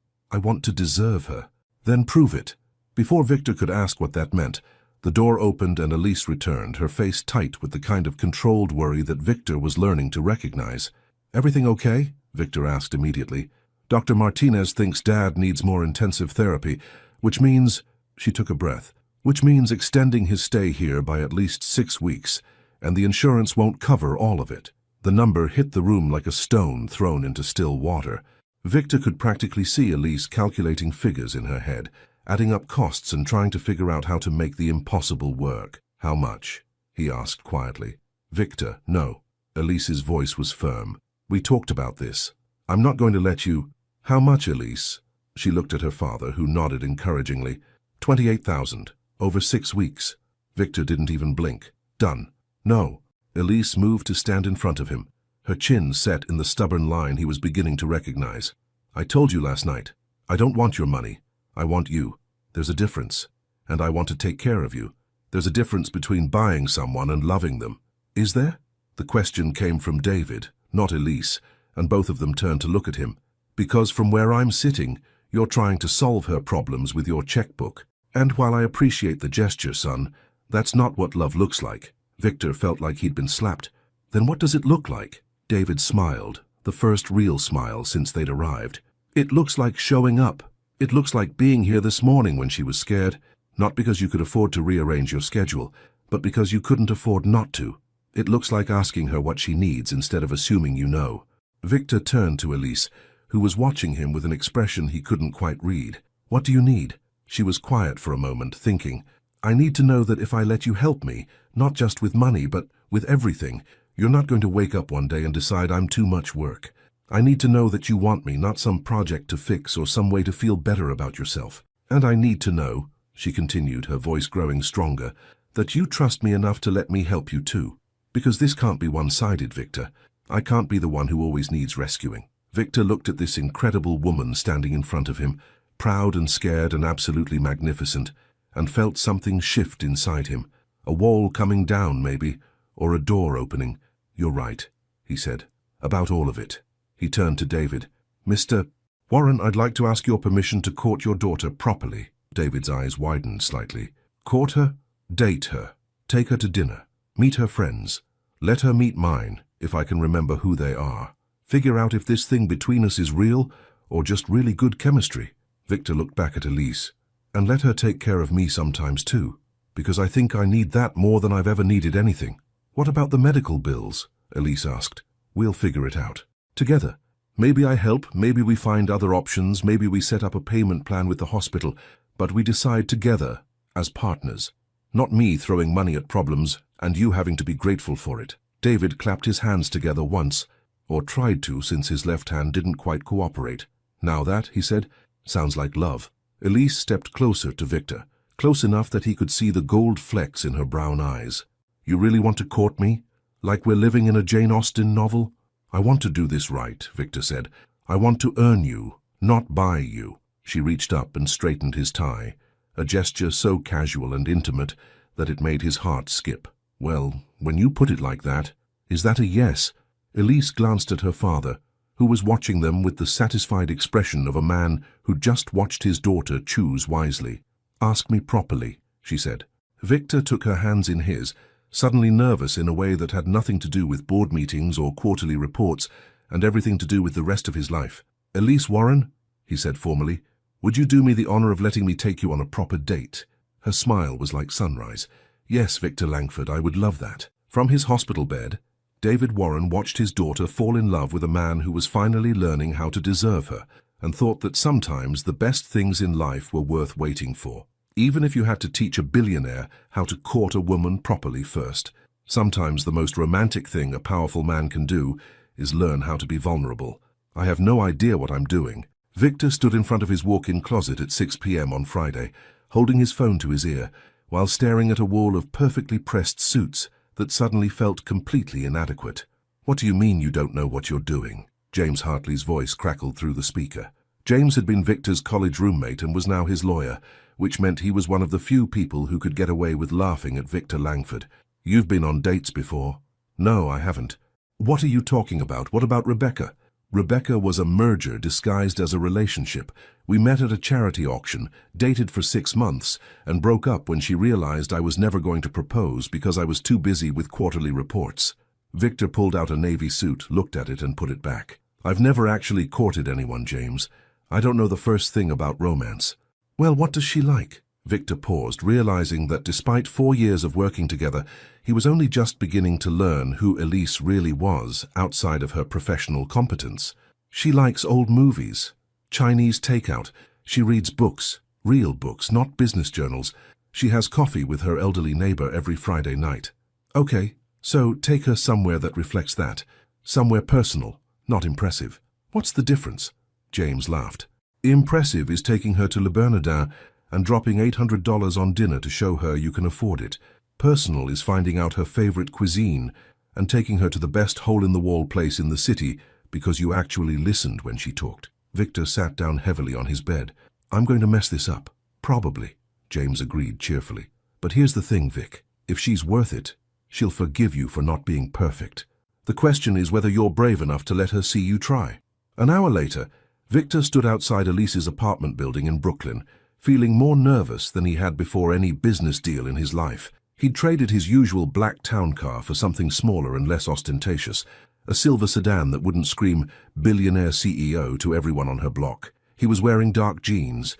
deserve her." "Then prove it." Before Victor could ask what that meant, the door opened and Elise returned, her face tight with the kind of controlled worry that Victor was learning to recognize. "Everything okay?" Victor asked immediately. "Dr. Martinez thinks Dad needs more intensive therapy, which means—" She took a breath. "Which means extending his stay here by at least 6 weeks, and the insurance won't cover all of it." The number hit the room like a stone thrown into still water. Victor could practically see Elise calculating figures in her head, adding up costs and trying to figure out how to make the impossible work. "How much?" he asked quietly. "Victor, no." Elise's voice was firm. "We talked about this. I'm not going to let you—" "How much, Elise?" She looked at her father, who nodded encouragingly. 28,000, over 6 weeks. Victor didn't even blink. "Done." "No." Elise moved to stand in front of him, her chin set in the stubborn line he was beginning to recognize. "I told you last night, I don't want your money. I want you. There's a difference. And I want to take care of you. There's a difference between buying someone and loving them." "Is there?" The question came from David, not Elise, and both of them turned to look at him. Because from where I'm sitting, you're trying to solve her problems with your checkbook. And while I appreciate the gesture, son, that's not what love looks like. Victor felt like he'd been slapped. Then what does it look like? David smiled, the first real smile since they'd arrived. It looks like showing up. It looks like being here this morning when she was scared, not because you could afford to rearrange your schedule, but because you couldn't afford not to. It looks like asking her what she needs instead of assuming you know. Victor turned to Elise, who was watching him with an expression he couldn't quite read. What do you need? She was quiet for a moment, thinking, I need to know that if I let you help me, not just with money, but with everything, you're not going to wake up one day and decide I'm too much work. I need to know that you want me, not some project to fix or some way to feel better about yourself. And I need to know, she continued, her voice growing stronger, that you trust me enough to let me help you too. Because this can't be one-sided, Victor. I can't be the one who always needs rescuing. Victor looked at this incredible woman standing in front of him, proud and scared and absolutely magnificent, and felt something shift inside him. A wall coming down, maybe, or a door opening. You're right, he said, about all of it. He turned to David. Mr. Warren, I'd like to ask your permission to court your daughter properly. David's eyes widened slightly. Court her? Date her. Take her to dinner. Meet her friends. Let her meet mine, if I can remember who they are. Figure out if this thing between us is real or just really good chemistry. Victor looked back at Elise. And let her take care of me sometimes too, because I think I need that more than I've ever needed anything. What about the medical bills? Elise asked. We'll figure it out. Together. Maybe I help, maybe we find other options, maybe we set up a payment plan with the hospital, but we decide together, as partners. Not me throwing money at problems and you having to be grateful for it. David clapped his hands together once, or tried to since his left hand didn't quite cooperate. Now that, he said, sounds like love. Elise stepped closer to Victor, close enough that he could see the gold flecks in her brown eyes. You really want to court me? Like we're living in a Jane Austen novel? I want to do this right, Victor said. I want to earn you, not buy you. She reached up and straightened his tie, a gesture so casual and intimate that it made his heart skip. Well, when you put it like that, is that a yes? Elise glanced at her father, who was watching them with the satisfied expression of a man who just watched his daughter choose wisely. Ask me properly, she said. Victor took her hands in his, suddenly nervous in a way that had nothing to do with board meetings or quarterly reports, and everything to do with the rest of his life. Elise Warren, he said formally, would you do me the honor of letting me take you on a proper date? Her smile was like sunrise. Yes, Victor Langford, I would love that. From his hospital bed, David Warren watched his daughter fall in love with a man who was finally learning how to deserve her, and thought that sometimes the best things in life were worth waiting for. Even if you had to teach a billionaire how to court a woman properly first. Sometimes the most romantic thing a powerful man can do is learn how to be vulnerable. I have no idea what I'm doing. Victor stood in front of his walk-in closet at 6 p.m. on Friday, holding his phone to his ear, while staring at a wall of perfectly pressed suits that suddenly felt completely inadequate. What do you mean you don't know what you're doing? James Hartley's voice crackled through the speaker. James had been Victor's college roommate and was now his lawyer, which meant he was one of the few people who could get away with laughing at Victor Langford. You've been on dates before? No, I haven't. What are you talking about? What about Rebecca? Rebecca was a merger disguised as a relationship. We met at a charity auction, dated for 6 months, and broke up when she realized I was never going to propose because I was too busy with quarterly reports. Victor pulled out a navy suit, looked at it, and put it back. I've never actually courted anyone, James. I don't know the first thing about romance. Well, what does she like? Victor paused, realizing that despite 4 years of working together, he was only just beginning to learn who Elise really was outside of her professional competence. She likes old movies, Chinese takeout. She reads books, real books, not business journals. She has coffee with her elderly neighbor every Friday night. Okay, so take her somewhere that reflects that. Somewhere personal, not impressive. What's the difference? James laughed. Impressive is taking her to Le Bernardin and dropping $800 on dinner to show her you can afford it. Personal is finding out her favorite cuisine and taking her to the best hole-in-the-wall place in the city because you actually listened when she talked. Victor sat down heavily on his bed. I'm going to mess this up. Probably, James agreed cheerfully. But here's the thing, Vic. If she's worth it, she'll forgive you for not being perfect. The question is whether you're brave enough to let her see you try. An hour later, Victor stood outside Elise's apartment building in Brooklyn, feeling more nervous than he had before any business deal in his life. He'd traded his usual black town car for something smaller and less ostentatious, a silver sedan that wouldn't scream "Billionaire CEO" to everyone on her block. He was wearing dark jeans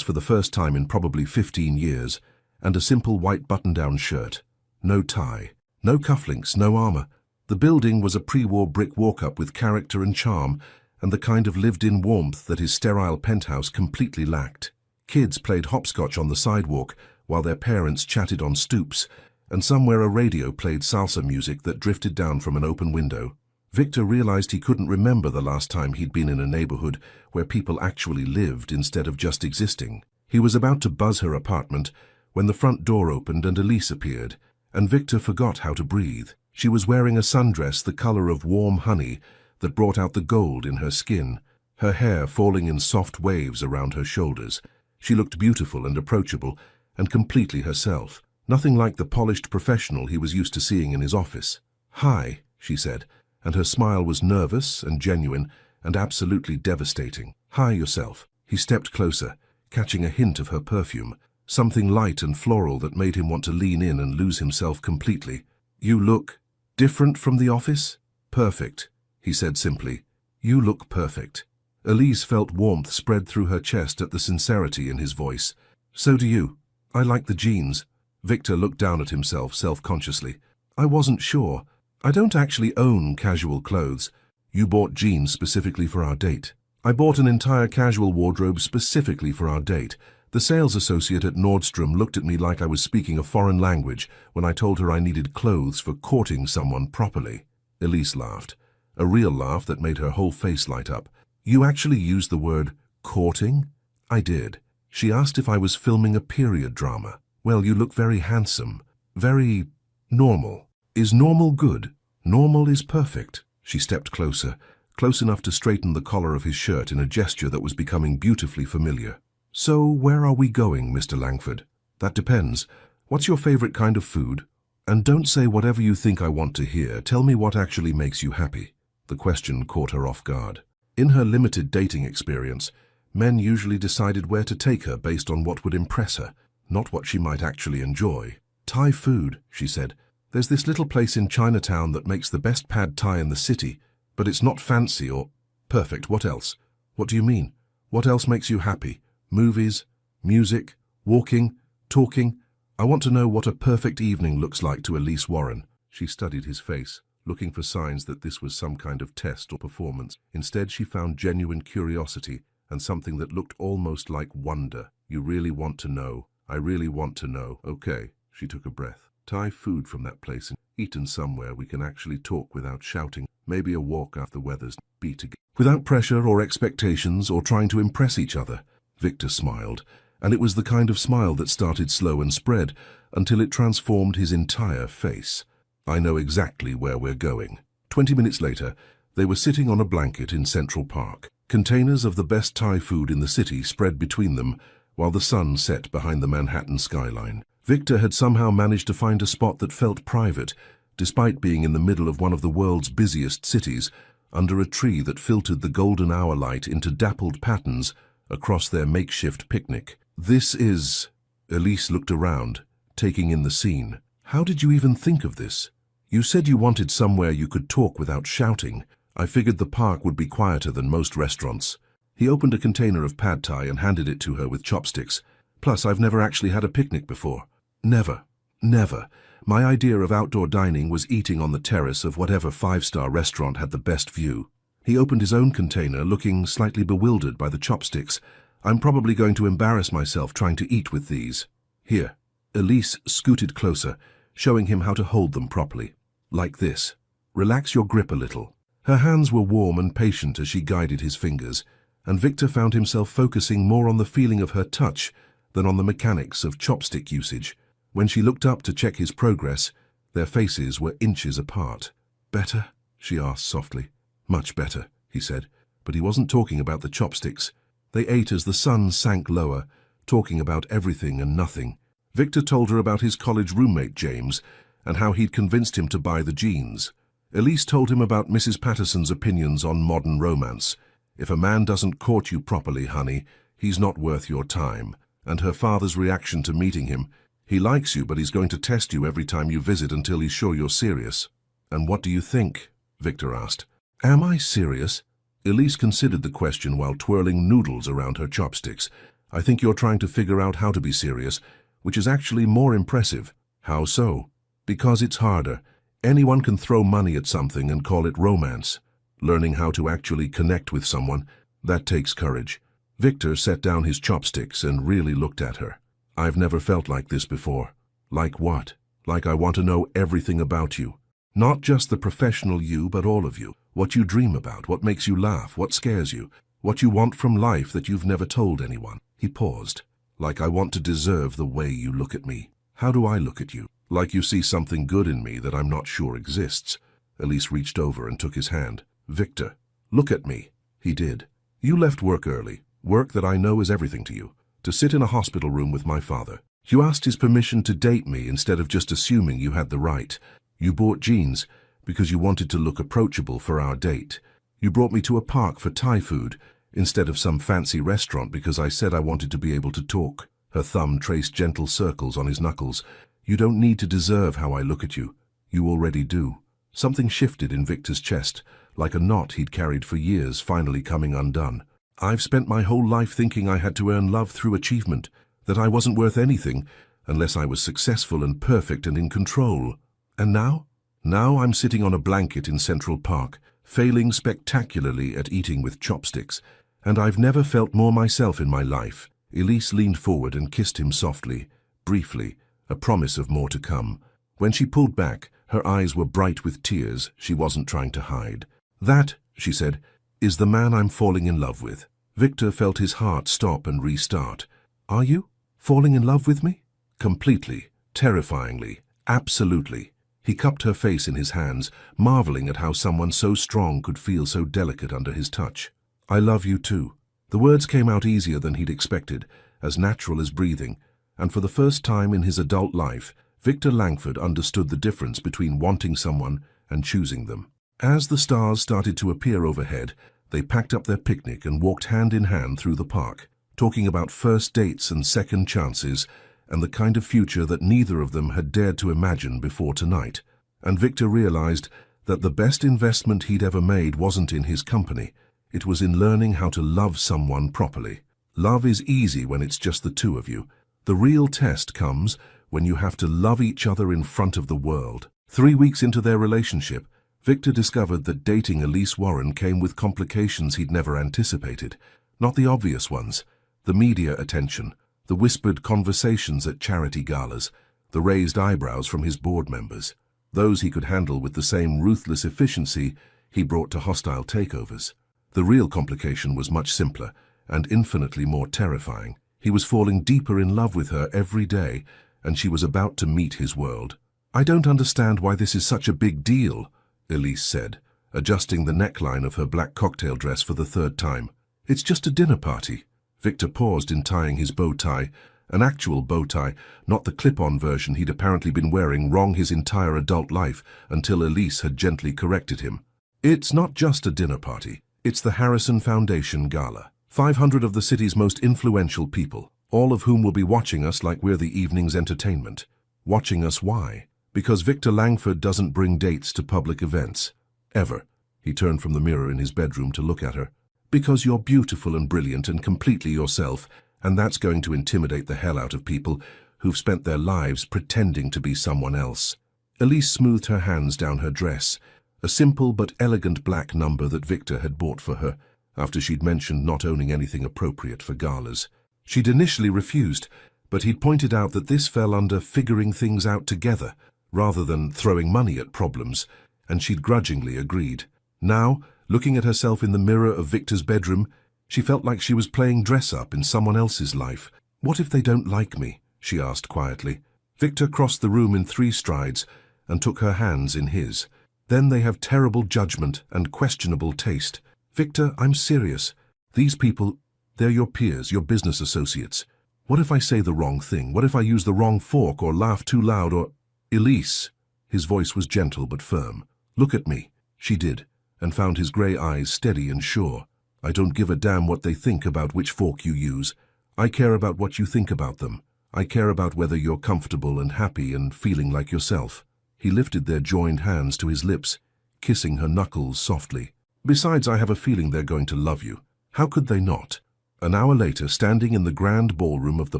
for the first time in probably 15 years, and a simple white button-down shirt. No tie, no cufflinks, no armor. The building was a pre-war brick walk-up with character and charm, and the kind of lived-in warmth that his sterile penthouse completely lacked. Kids played hopscotch on the sidewalk while their parents chatted on stoops, and somewhere a radio played salsa music that drifted down from an open window. Victor realized he couldn't remember the last time he'd been in a neighborhood where people actually lived instead of just existing. He was about to buzz her apartment when the front door opened and Elise appeared, and Victor forgot how to breathe. She was wearing a sundress the color of warm honey that brought out the gold in her skin, her hair falling in soft waves around her shoulders. She looked beautiful and approachable, and completely herself, nothing like the polished professional he was used to seeing in his office. "Hi," she said, and her smile was nervous and genuine and absolutely devastating. "Hi yourself." He stepped closer, catching a hint of her perfume, something light and floral that made him want to lean in and lose himself completely. "You look different from the office?" "Perfect," he said simply. "You look perfect." Elise felt warmth spread through her chest at the sincerity in his voice. "So do you. I like the jeans." Victor looked down at himself self-consciously. "I wasn't sure. I don't actually own casual clothes." "You bought jeans specifically for our date." "I bought an entire casual wardrobe specifically for our date. The sales associate at Nordstrom looked at me like I was speaking a foreign language when I told her I needed clothes for courting someone properly." Elise laughed, a real laugh that made her whole face light up. "You actually used the word courting?" "I did. She asked if I was filming a period drama." "Well, you look very handsome, very normal." "Is normal good?" "Normal is perfect." She stepped closer, close enough to straighten the collar of his shirt in a gesture that was becoming beautifully familiar. "So, where are we going, Mr. Langford?" "That depends. What's your favorite kind of food?" "And don't say whatever you think I want to hear. Tell me what actually makes you happy." The question caught her off guard. In her limited dating experience, men usually decided where to take her based on what would impress her, not what she might actually enjoy. "Thai food," she said. "There's this little place in Chinatown that makes the best pad Thai in the city, but it's not fancy or..." "Perfect. What else?" "What do you mean? What else makes you happy? Movies, music, walking, talking? I want to know what a perfect evening looks like to Elise Warren." She studied his face, looking for signs that this was some kind of test or performance. Instead, she found genuine curiosity and something that looked almost like wonder. "You really want to know? I really want to know." "Okay." She took a breath. "Thai food from that place, eaten somewhere we can actually talk without shouting. Maybe a walk after the weather's beat again. Without pressure or expectations or trying to impress each other." Victor smiled, and it was the kind of smile that started slow and spread until it transformed his entire face. "I know exactly where we're going." 20 minutes later, they were sitting on a blanket in Central Park. Containers of the best Thai food in the city spread between them while the sun set behind the Manhattan skyline. Victor had somehow managed to find a spot that felt private, despite being in the middle of one of the world's busiest cities, under a tree that filtered the golden hour light into dappled patterns across their makeshift picnic. "This is..." Elise looked around, taking in the scene. "How did you even think of this? You said you wanted somewhere you could talk without shouting. I figured the park would be quieter than most restaurants." He opened a container of pad thai and handed it to her with chopsticks. "Plus, I've never actually had a picnic before." "Never. Never. My idea of outdoor dining was eating on the terrace of whatever five-star restaurant had the best view." He opened his own container, looking slightly bewildered by the chopsticks. "I'm probably going to embarrass myself trying to eat with these." "Here." Elise scooted closer, showing him how to hold them properly. "Like this. Relax your grip a little." Her hands were warm and patient as she guided his fingers, and Victor found himself focusing more on the feeling of her touch than on the mechanics of chopstick usage. When she looked up to check his progress, their faces were inches apart. "Better?" she asked softly. "Much better," he said, but he wasn't talking about the chopsticks. They ate as the sun sank lower, talking about everything and nothing. Victor told her about his college roommate, James, and how he'd convinced him to buy the jeans. Elise told him about Mrs. Patterson's opinions on modern romance. If a man doesn't court you properly, honey, he's not worth your time. And her father's reaction to meeting him: he likes you, but he's going to test you every time you visit until he's sure you're serious. And what do you think? Victor asked. Am I serious? Elise considered the question while twirling noodles around her chopsticks. I think you're trying to figure out how to be serious, which is actually more impressive. How so? Because it's harder. Anyone can throw money at something and call it romance. Learning how to actually connect with someone, that takes courage. Victor set down his chopsticks and really looked at her. I've never felt like this before. Like what? Like I want to know everything about you. Not just the professional you, but all of you. What you dream about, what makes you laugh, what scares you, what you want from life that you've never told anyone. He paused. Like I want to deserve the way you look at me. How do I look at you? Like you see something good in me that I'm not sure exists. Elise reached over and took his hand. Victor, look at me. He did. You left work early, work that I know is everything to you, to sit in a hospital room with my father. You asked his permission to date me instead of just assuming you had the right. You bought jeans because you wanted to look approachable for our date. You brought me to a park for Thai food instead of some fancy restaurant because I said I wanted to be able to talk. Her thumb traced gentle circles on his knuckles. You don't need to deserve how I look at you. You already do. Something shifted in Victor's chest, like a knot he'd carried for years finally coming undone. I've spent my whole life thinking I had to earn love through achievement, that I wasn't worth anything unless I was successful and perfect and in control. And now? Now I'm sitting on a blanket in Central Park, failing spectacularly at eating with chopsticks, and I've never felt more myself in my life. Elise leaned forward and kissed him softly, briefly, a promise of more to come. When she pulled back, her eyes were bright with tears she wasn't trying to hide. That, she said, is the man I'm falling in love with. Victor felt his heart stop and restart. Are you falling in love with me? Completely, terrifyingly, absolutely. He cupped her face in his hands, marveling at how someone so strong could feel so delicate under his touch. I love you too. The words came out easier than he'd expected, as natural as breathing, and for the first time in his adult life, Victor Langford understood the difference between wanting someone and choosing them. As the stars started to appear overhead, they packed up their picnic and walked hand in hand through the park, talking about first dates and second chances, and the kind of future that neither of them had dared to imagine before tonight. And Victor realized that the best investment he'd ever made wasn't in his company. It was in learning how to love someone properly. Love is easy when it's just the two of you. The real test comes when you have to love each other in front of the world. 3 weeks into their relationship, Victor discovered that dating Elise Warren came with complications he'd never anticipated. Not the obvious ones: the media attention, the whispered conversations at charity galas, the raised eyebrows from his board members. Those he could handle with the same ruthless efficiency he brought to hostile takeovers. The real complication was much simpler and infinitely more terrifying. He was falling deeper in love with her every day, and she was about to meet his world. I don't understand why this is such a big deal, Elise said, adjusting the neckline of her black cocktail dress for the third time. It's just a dinner party. Victor paused in tying his bow tie, an actual bow tie, not the clip-on version he'd apparently been wearing wrong his entire adult life until Elise had gently corrected him. It's not just a dinner party. It's the Harrison Foundation Gala. 500 of the city's most influential people, all of whom will be watching us like we're the evening's entertainment. Watching us why? Because Victor Langford doesn't bring dates to public events. Ever. He turned from the mirror in his bedroom to look at her. Because you're beautiful and brilliant and completely yourself, and that's going to intimidate the hell out of people who've spent their lives pretending to be someone else. Elise smoothed her hands down her dress, a simple but elegant black number that Victor had bought for her, after she'd mentioned not owning anything appropriate for galas. She'd initially refused, but he'd pointed out that this fell under figuring things out together, rather than throwing money at problems, and she'd grudgingly agreed. Now, looking at herself in the mirror of Victor's bedroom, she felt like she was playing dress-up in someone else's life. What if they don't like me? She asked quietly. Victor crossed the room in 3 strides and took her hands in his. Then they have terrible judgment and questionable taste. Victor, I'm serious. These people, they're your peers, your business associates. What if I say the wrong thing? What if I use the wrong fork or laugh too loud or... Elise. His voice was gentle but firm. Look at me. She did, and found his grey eyes steady and sure. I don't give a damn what they think about which fork you use. I care about what you think about them. I care about whether you're comfortable and happy and feeling like yourself. He lifted their joined hands to his lips, kissing her knuckles softly. Besides, I have a feeling they're going to love you. How could they not? An hour later, standing in the grand ballroom of the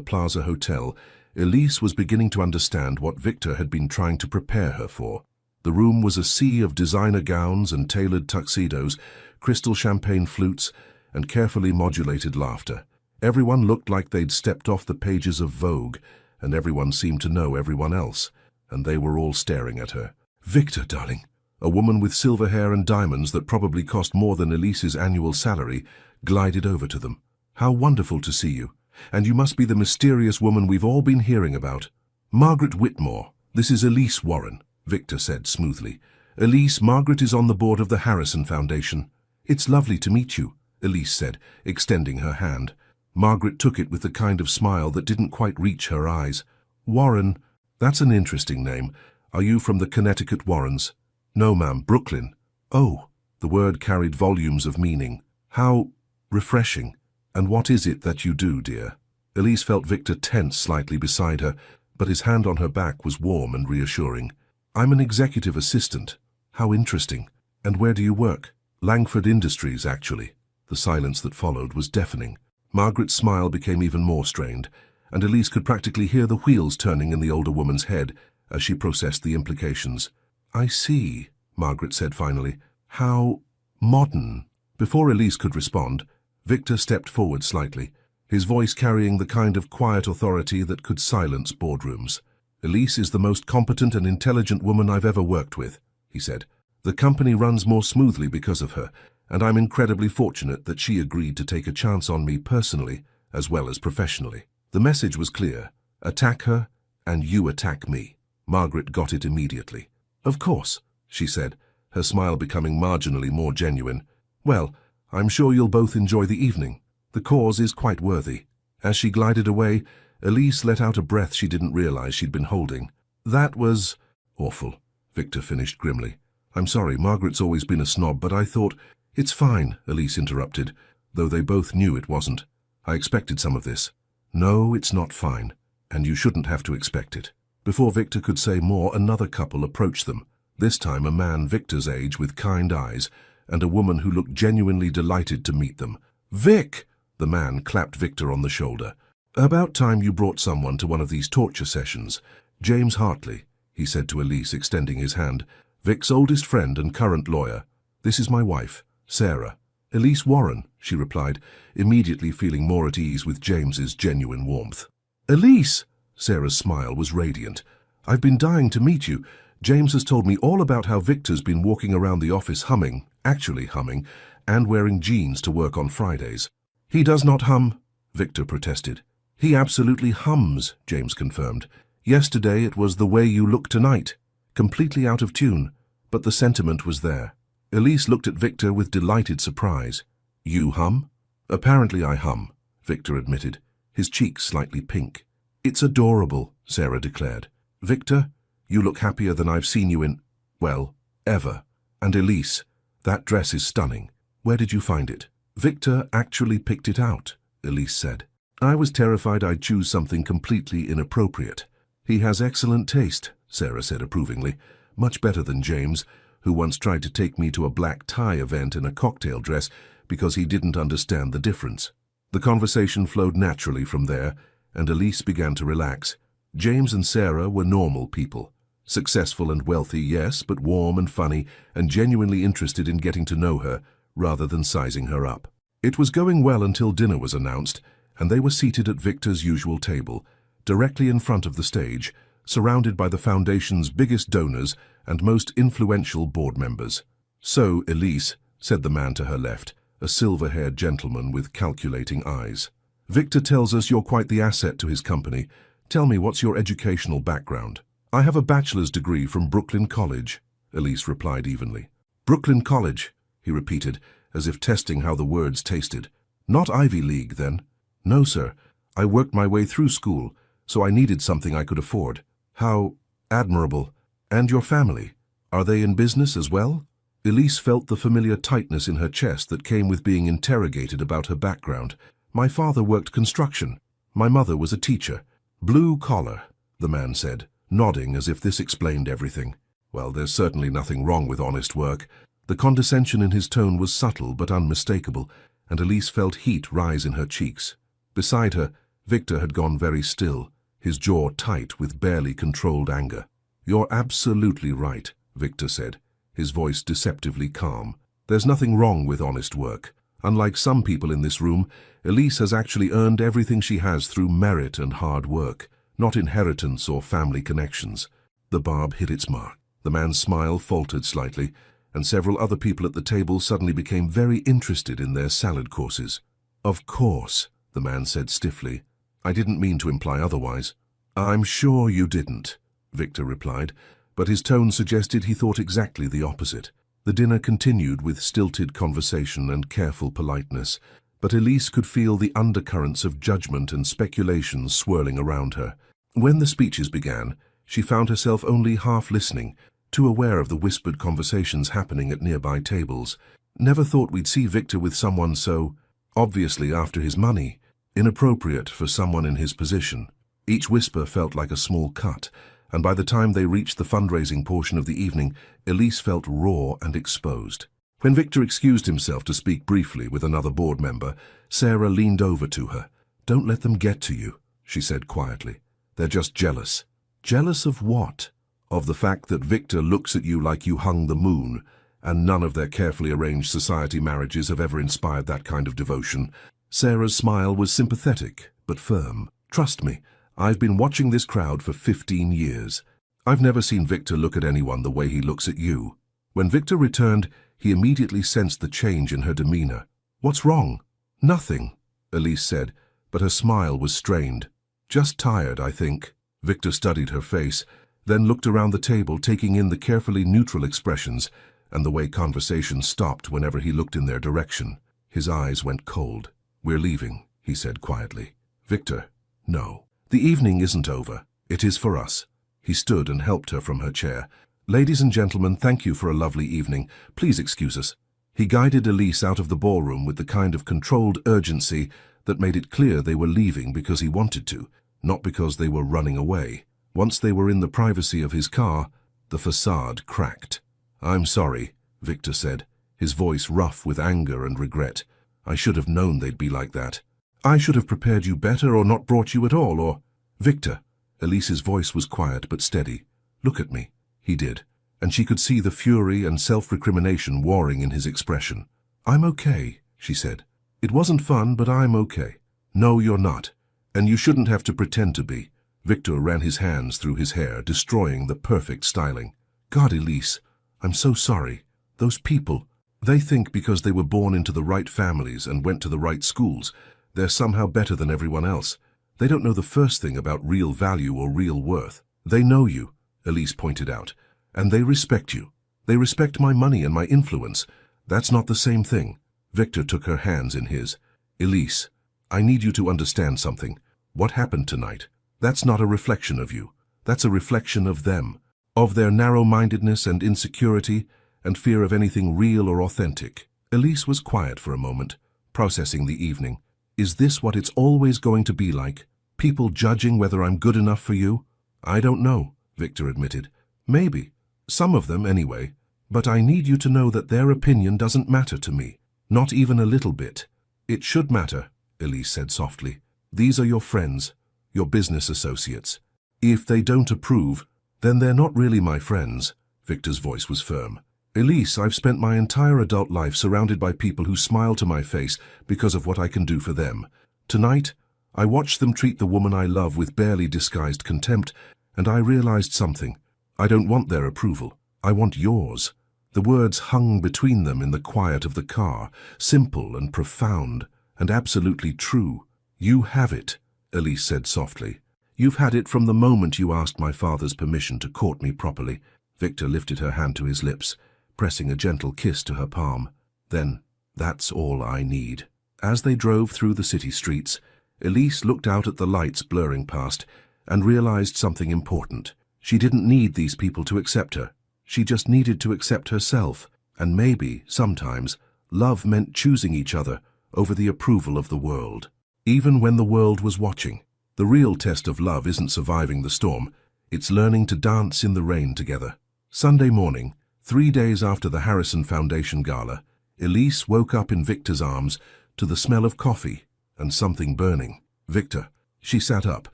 Plaza Hotel, Elise was beginning to understand what Victor had been trying to prepare her for. The room was a sea of designer gowns and tailored tuxedos, crystal champagne flutes, and carefully modulated laughter. Everyone looked like they'd stepped off the pages of Vogue, and everyone seemed to know everyone else, and they were all staring at her. Victor, darling. A woman with silver hair and diamonds that probably cost more than Elise's annual salary glided over to them. How wonderful to see you. And you must be the mysterious woman we've all been hearing about. Margaret Whitmore. This is Elise Warren, Victor said smoothly. Elise, Margaret is on the board of the Harrison Foundation. It's lovely to meet you, Elise said, extending her hand. Margaret took it with the kind of smile that didn't quite reach her eyes. Warren, that's an interesting name. Are you from the Connecticut Warrens? No, ma'am, Brooklyn. Oh, the word carried volumes of meaning. How refreshing. And what is it that you do, dear? Elise felt Victor tense slightly beside her, but his hand on her back was warm and reassuring. I'm an executive assistant. How interesting. And where do you work? Langford Industries, actually. The silence that followed was deafening. Margaret's smile became even more strained, and Elise could practically hear the wheels turning in the older woman's head as she processed the implications. I see, Margaret said finally. How modern. Before Elise could respond, Victor stepped forward slightly, his voice carrying the kind of quiet authority that could silence boardrooms. Elise is the most competent and intelligent woman I've ever worked with, he said. The company runs more smoothly because of her, and I'm incredibly fortunate that she agreed to take a chance on me personally as well as professionally. The message was clear. Attack her, and you attack me. Margaret got it immediately. Of course, she said, her smile becoming marginally more genuine. Well, I'm sure you'll both enjoy the evening. The cause is quite worthy. As she glided away, Elise let out a breath she didn't realize she'd been holding. That was awful, Victor finished grimly. I'm sorry, Margaret's always been a snob, but I thought... It's fine, Elise interrupted, though they both knew it wasn't. I expected some of this. No, it's not fine, and you shouldn't have to expect it. Before Victor could say more, another couple approached them, this time a man Victor's age with kind eyes, and a woman who looked genuinely delighted to meet them. Vic! The man clapped Victor on the shoulder. About time you brought someone to one of these torture sessions. James Hartley, he said to Elise, extending his hand. Vic's oldest friend and current lawyer. This is my wife, Sarah. Elise Warren, she replied, immediately feeling more at ease with James's genuine warmth. Elise! Sarah's smile was radiant. I've been dying to meet you. James has told me all about how Victor's been walking around the office humming, actually humming, and wearing jeans to work on Fridays. He does not hum, Victor protested. He absolutely hums, James confirmed. Yesterday it was The Way You Look Tonight, completely out of tune, but the sentiment was there. Elise looked at Victor with delighted surprise. You hum? Apparently I hum, Victor admitted, his cheeks slightly pink. It's adorable, Sarah declared. Victor, you look happier than I've seen you in, well, ever. And Elise, that dress is stunning. Where did you find it? Victor actually picked it out, Elise said. I was terrified I'd choose something completely inappropriate. He has excellent taste, Sarah said approvingly, much better than James, who once tried to take me to a black tie event in a cocktail dress because he didn't understand the difference. The conversation flowed naturally from there, and Elise began to relax. James and Sarah were normal people. Successful and wealthy, yes, but warm and funny, and genuinely interested in getting to know her, rather than sizing her up. It was going well until dinner was announced, and they were seated at Victor's usual table, directly in front of the stage, surrounded by the Foundation's biggest donors and most influential board members. So, Elise, said the man to her left, a silver-haired gentleman with calculating eyes. Victor tells us you're quite the asset to his company. Tell me, what's your educational background? I have a bachelor's degree from Brooklyn College, Elise replied evenly. Brooklyn College, he repeated, as if testing how the words tasted. Not Ivy League, then? No, sir. I worked my way through school, so I needed something I could afford. How admirable. And your family? Are they in business as well? Elise felt the familiar tightness in her chest that came with being interrogated about her background. My father worked construction. My mother was a teacher. Blue collar, the man said, nodding as if this explained everything. Well, there's certainly nothing wrong with honest work. The condescension in his tone was subtle but unmistakable, and Elise felt heat rise in her cheeks. Beside her, Victor had gone very still, his jaw tight with barely controlled anger. You're absolutely right, Victor said, his voice deceptively calm. There's nothing wrong with honest work. Unlike some people in this room, Elise has actually earned everything she has through merit and hard work, not inheritance or family connections. The barb hit its mark. The man's smile faltered slightly, and several other people at the table suddenly became very interested in their salad courses. Of course, the man said stiffly. I didn't mean to imply otherwise. I'm sure you didn't, Victor replied, but his tone suggested he thought exactly the opposite. The dinner continued with stilted conversation and careful politeness, but Elise could feel the undercurrents of judgment and speculation swirling around her. When the speeches began, she found herself only half listening, too aware of the whispered conversations happening at nearby tables. Never thought we'd see Victor with someone so, obviously after his money, inappropriate for someone in his position. Each whisper felt like a small cut, and by the time they reached the fundraising portion of the evening, Elise felt raw and exposed. When Victor excused himself to speak briefly with another board member, Sarah leaned over to her. Don't let them get to you, she said quietly. They're just jealous. Jealous of what? Of the fact that Victor looks at you like you hung the moon, and none of their carefully arranged society marriages have ever inspired that kind of devotion. Sarah's smile was sympathetic, but firm. Trust me, I've been watching this crowd for 15 years. I've never seen Victor look at anyone the way he looks at you. When Victor returned, he immediately sensed the change in her demeanor. What's wrong? Nothing, Elise said, but her smile was strained. Just tired, I think. Victor studied her face, then looked around the table, taking in the carefully neutral expressions and the way conversation stopped whenever he looked in their direction. His eyes went cold. We're leaving, he said quietly. Victor, no. The evening isn't over. It is for us. He stood and helped her from her chair. Ladies and gentlemen, thank you for a lovely evening. Please excuse us. He guided Elise out of the ballroom with the kind of controlled urgency that made it clear they were leaving because he wanted to, not because they were running away. Once they were in the privacy of his car, the facade cracked. I'm sorry, Victor said, his voice rough with anger and regret. I should have known they'd be like that. I should have prepared you better or not brought you at all, or... Victor. Elise's voice was quiet but steady. Look at me. He did, and she could see the fury and self-recrimination warring in his expression. I'm okay, she said. It wasn't fun, but I'm okay. No, you're not, and you shouldn't have to pretend to be. Victor ran his hands through his hair, destroying the perfect styling. God, Elise, I'm so sorry. Those people, they think because they were born into the right families and went to the right schools, they're somehow better than everyone else. They don't know the first thing about real value or real worth. They know you, Elise pointed out, and they respect you. They respect my money and my influence. That's not the same thing. Victor took her hands in his. Elise, I need you to understand something. What happened tonight? That's not a reflection of you. That's a reflection of them, of their narrow-mindedness and insecurity and fear of anything real or authentic. Elise was quiet for a moment, processing the evening. Is this what it's always going to be like? People judging whether I'm good enough for you? I don't know, Victor admitted. Maybe. Some of them, anyway. But I need you to know that their opinion doesn't matter to me. Not even a little bit. It should matter, Elise said softly. These are your friends, your business associates. If they don't approve, then they're not really my friends. Victor's voice was firm. Elise, I've spent my entire adult life surrounded by people who smile to my face because of what I can do for them. Tonight, I watched them treat the woman I love with barely disguised contempt, and I realized something. I don't want their approval. I want yours. The words hung between them in the quiet of the car, simple and profound, and absolutely true. You have it, Elise said softly. You've had it from the moment you asked my father's permission to court me properly. Victor lifted her hand to his lips, pressing a gentle kiss to her palm. Then, that's all I need. As they drove through the city streets, Elise looked out at the lights blurring past and realized something important. She didn't need these people to accept her. She just needed to accept herself, and maybe, sometimes, love meant choosing each other over the approval of the world. Even when the world was watching. The real test of love isn't surviving the storm, it's learning to dance in the rain together. Sunday morning, 3 days after the Harrison Foundation Gala, Elise woke up in Victor's arms to the smell of coffee and something burning. Victor. She sat up,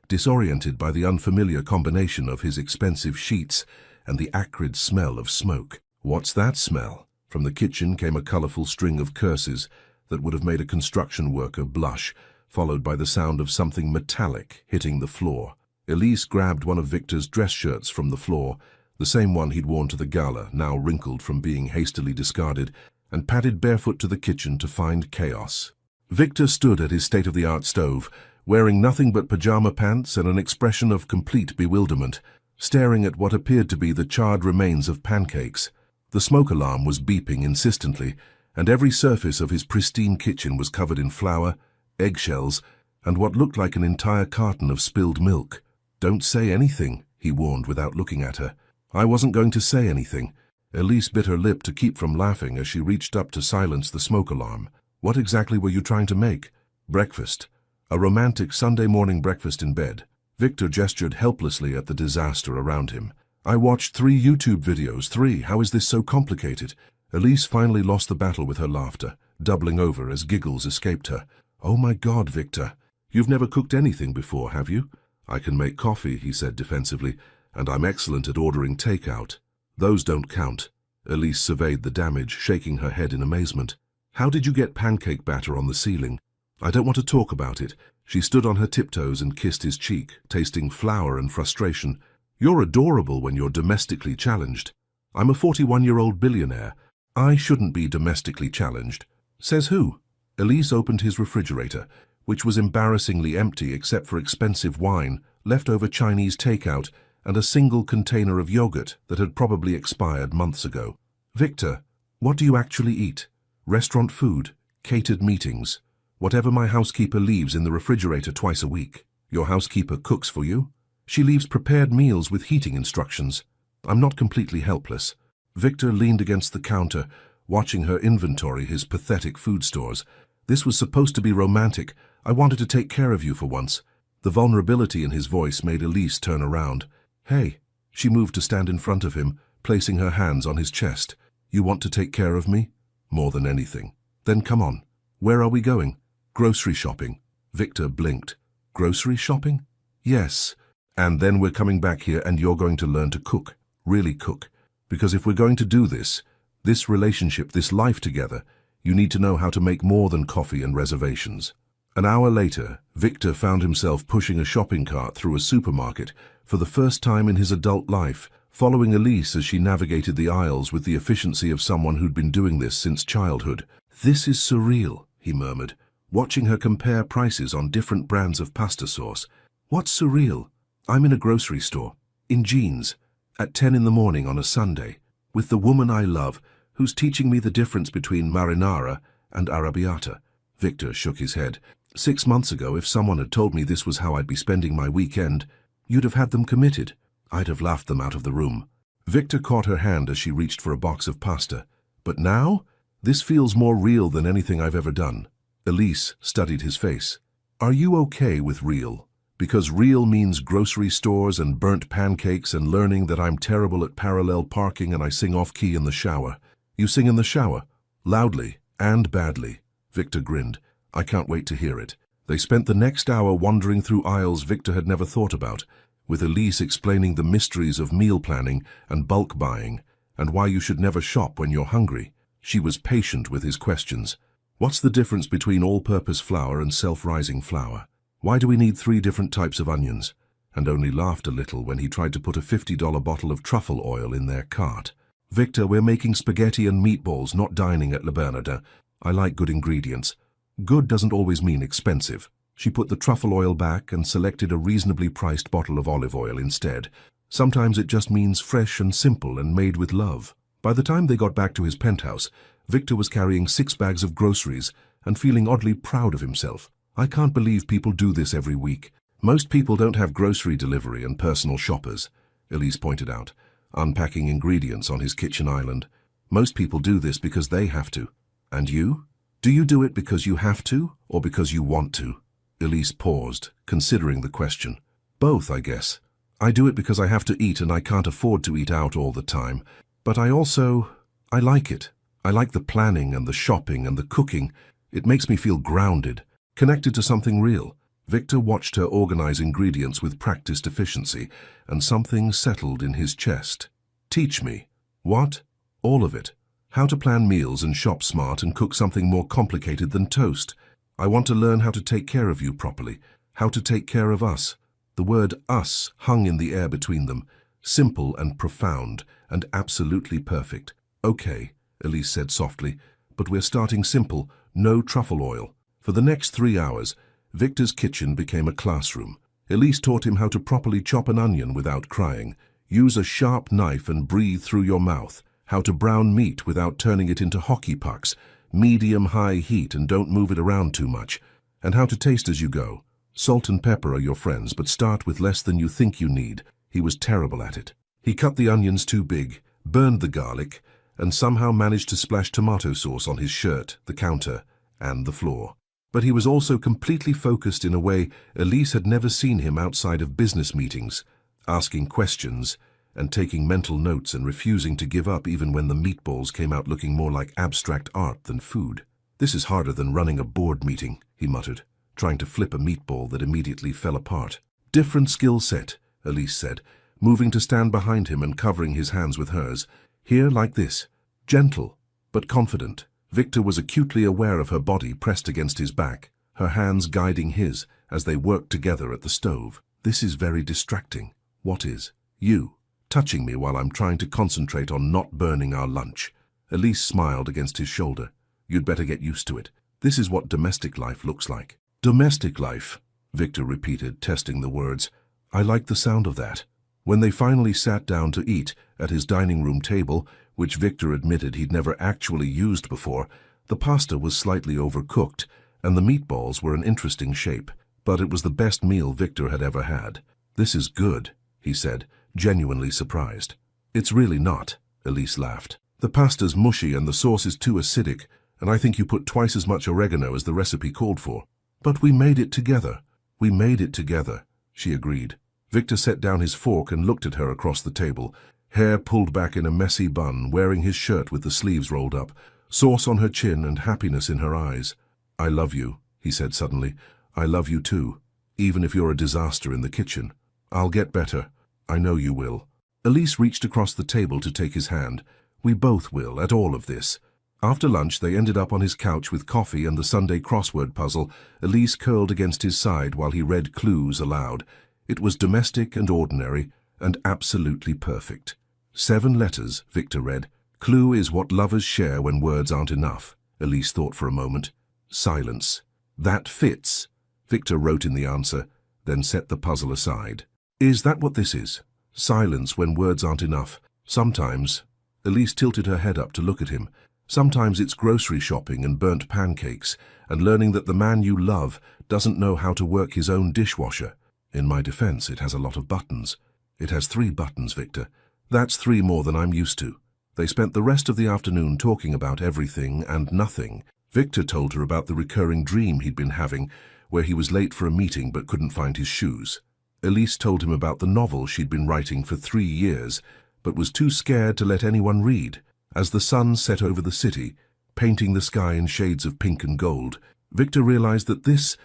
disoriented by the unfamiliar combination of his expensive sheets and the acrid smell of smoke. What's that smell? From the kitchen came a colorful string of curses that would have made a construction worker blush, followed by the sound of something metallic hitting the floor. Elise grabbed one of Victor's dress shirts from the floor, the same one he'd worn to the gala, now wrinkled from being hastily discarded, and padded barefoot to the kitchen to find chaos. Victor stood at his state-of-the-art stove, wearing nothing but pajama pants and an expression of complete bewilderment, staring at what appeared to be the charred remains of pancakes. The smoke alarm was beeping insistently, and every surface of his pristine kitchen was covered in flour, eggshells, and what looked like an entire carton of spilled milk. "Don't say anything," he warned without looking at her. "I wasn't going to say anything." Elise bit her lip to keep from laughing as she reached up to silence the smoke alarm. "What exactly were you trying to make?" "Breakfast. A romantic Sunday morning breakfast in bed." Victor gestured helplessly at the disaster around him. "I watched 3 YouTube videos. 3. How is this so complicated?" Elise finally lost the battle with her laughter, doubling over as giggles escaped her. "Oh my God, Victor. You've never cooked anything before, have you?" "I can make coffee," he said defensively, "and I'm excellent at ordering takeout." "Those don't count." Elise surveyed the damage, shaking her head in amazement. "How did you get pancake batter on the ceiling?" "I don't want to talk about it." She stood on her tiptoes and kissed his cheek, tasting flour and frustration. "You're adorable when you're domestically challenged. I'm a 41-year-old billionaire. I shouldn't be domestically challenged." "Says who?" Elise opened his refrigerator, which was embarrassingly empty except for expensive wine, leftover Chinese takeout, and a single container of yogurt that had probably expired months ago. "Victor, what do you actually eat? Restaurant food, catered meetings, whatever my housekeeper leaves in the refrigerator twice a week." "Your housekeeper cooks for you?" "She leaves prepared meals with heating instructions. I'm not completely helpless." Victor leaned against the counter, watching her inventory his pathetic food stores. "This was supposed to be romantic. I wanted to take care of you for once." The vulnerability in his voice made Elise turn around. "Hey." She moved to stand in front of him, placing her hands on his chest. "You want to take care of me?" "More than anything." "Then come on. Where are we going?" "Grocery shopping." Victor blinked. "Grocery shopping?" "Yes. And then we're coming back here and you're going to learn to cook. Really cook. Because if we're going to do this relationship, this life together, you need to know how to make more than coffee and reservations." An hour later, Victor found himself pushing a shopping cart through a supermarket for the first time in his adult life, following Elise as she navigated the aisles with the efficiency of someone who'd been doing this since childhood. "This is surreal," he murmured, watching her compare prices on different brands of pasta sauce. "What's surreal? I'm in a grocery store, in jeans, at 10 in the morning on a Sunday, with the woman I love, who's teaching me the difference between marinara and arrabbiata." Victor shook his head. "6 months ago, if someone had told me this was how I'd be spending my weekend, you'd have had them committed. I'd have laughed them out of the room." Victor caught her hand as she reached for a box of pasta. "But now? This feels more real than anything I've ever done." Elise studied his face. "Are you okay with real? Because real means grocery stores and burnt pancakes and learning that I'm terrible at parallel parking and I sing off-key in the shower." "You sing in the shower?" "Loudly and badly." Victor grinned. "I can't wait to hear it." They spent the next hour wandering through aisles Victor had never thought about, with Elise explaining the mysteries of meal planning and bulk buying, and why you should never shop when you're hungry. She was patient with his questions. "What's the difference between all-purpose flour and self-rising flour? Why do we need 3 different types of onions?" And only laughed a little when he tried to put a $50 bottle of truffle oil in their cart. "Victor, we're making spaghetti and meatballs, not dining at Le Bernardin. I like good ingredients." "Good doesn't always mean expensive." She put the truffle oil back and selected a reasonably priced bottle of olive oil instead. "Sometimes it just means fresh and simple and made with love." By the time they got back to his penthouse, Victor was carrying 6 bags of groceries and feeling oddly proud of himself. "I can't believe people do this every week. Most people don't have grocery delivery and personal shoppers," Elise pointed out. unpacking ingredients on his kitchen island. Most people do this because they have to. And you? Do you do it because you have to, or because you want to? Elise paused, considering the question. Both, I guess. I do it because I have to eat and I can't afford to eat out all the time. But I like it. I like the planning and the shopping and the cooking. It makes me feel grounded, connected to something real. Victor watched her organize ingredients with practiced efficiency, and something settled in his chest. Teach me. What? All of it. How to plan meals and shop smart and cook something more complicated than toast. I want to learn how to take care of you properly, how to take care of us. The word us hung in the air between them, simple and profound, and absolutely perfect. Okay, Elise said softly, but we're starting simple, no truffle oil. For the next 3 hours, Victor's kitchen became a classroom. Elise taught him how to properly chop an onion without crying, use a sharp knife and breathe through your mouth, how to brown meat without turning it into hockey pucks, medium-high heat and don't move it around too much, and how to taste as you go. Salt and pepper are your friends, but start with less than you think you need. He was terrible at it. He cut the onions too big, burned the garlic, and somehow managed to splash tomato sauce on his shirt, the counter, and the floor. But he was also completely focused in a way Elise had never seen him outside of business meetings, asking questions and taking mental notes and refusing to give up even when the meatballs came out looking more like abstract art than food. This is harder than running a board meeting, he muttered, trying to flip a meatball that immediately fell apart. Different skill set, Elise said, moving to stand behind him and covering his hands with hers. Here like this, gentle, but confident. Victor was acutely aware of her body pressed against his back, her hands guiding his as they worked together at the stove. This is very distracting. What is? You, touching me while I'm trying to concentrate on not burning our lunch. Elise smiled against his shoulder. You'd better get used to it. This is what domestic life looks like. Domestic life, Victor repeated, testing the words. I like the sound of that. When they finally sat down to eat at his dining room table, which Victor admitted he'd never actually used before, the pasta was slightly overcooked, and the meatballs were an interesting shape, but it was the best meal Victor had ever had. This is good, he said, genuinely surprised. It's really not, Elise laughed. The pasta's mushy and the sauce is too acidic, and I think you put twice as much oregano as the recipe called for. But we made it together. We made it together, she agreed. Victor set down his fork and looked at her across the table, hair pulled back in a messy bun, wearing his shirt with the sleeves rolled up, sauce on her chin and happiness in her eyes. I love you, he said suddenly. I love you too, even if you're a disaster in the kitchen. I'll get better. I know you will. Elise reached across the table to take his hand. We both will, at all of this. After lunch, they ended up on his couch with coffee and the Sunday crossword puzzle, Elise curled against his side while he read clues aloud. It was domestic and ordinary, and absolutely perfect. 7 letters, Victor read. Clue is what lovers share when words aren't enough, Elise thought for a moment. Silence. That fits, Victor wrote in the answer, then set the puzzle aside. Is that what this is? Silence when words aren't enough. Sometimes. Elise tilted her head up to look at him. Sometimes it's grocery shopping and burnt pancakes, and learning that the man you love doesn't know how to work his own dishwasher. In my defense, it has a lot of buttons. It has 3 buttons, Victor. That's 3 more than I'm used to. They spent the rest of the afternoon talking about everything and nothing. Victor told her about the recurring dream he'd been having, where he was late for a meeting but couldn't find his shoes. Elise told him about the novel she'd been writing for 3 years, but was too scared to let anyone read. As the sun set over the city, painting the sky in shades of pink and gold, Victor realized that this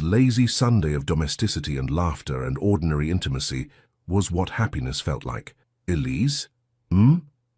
lazy Sunday of domesticity and laughter and ordinary intimacy was what happiness felt like. Elise?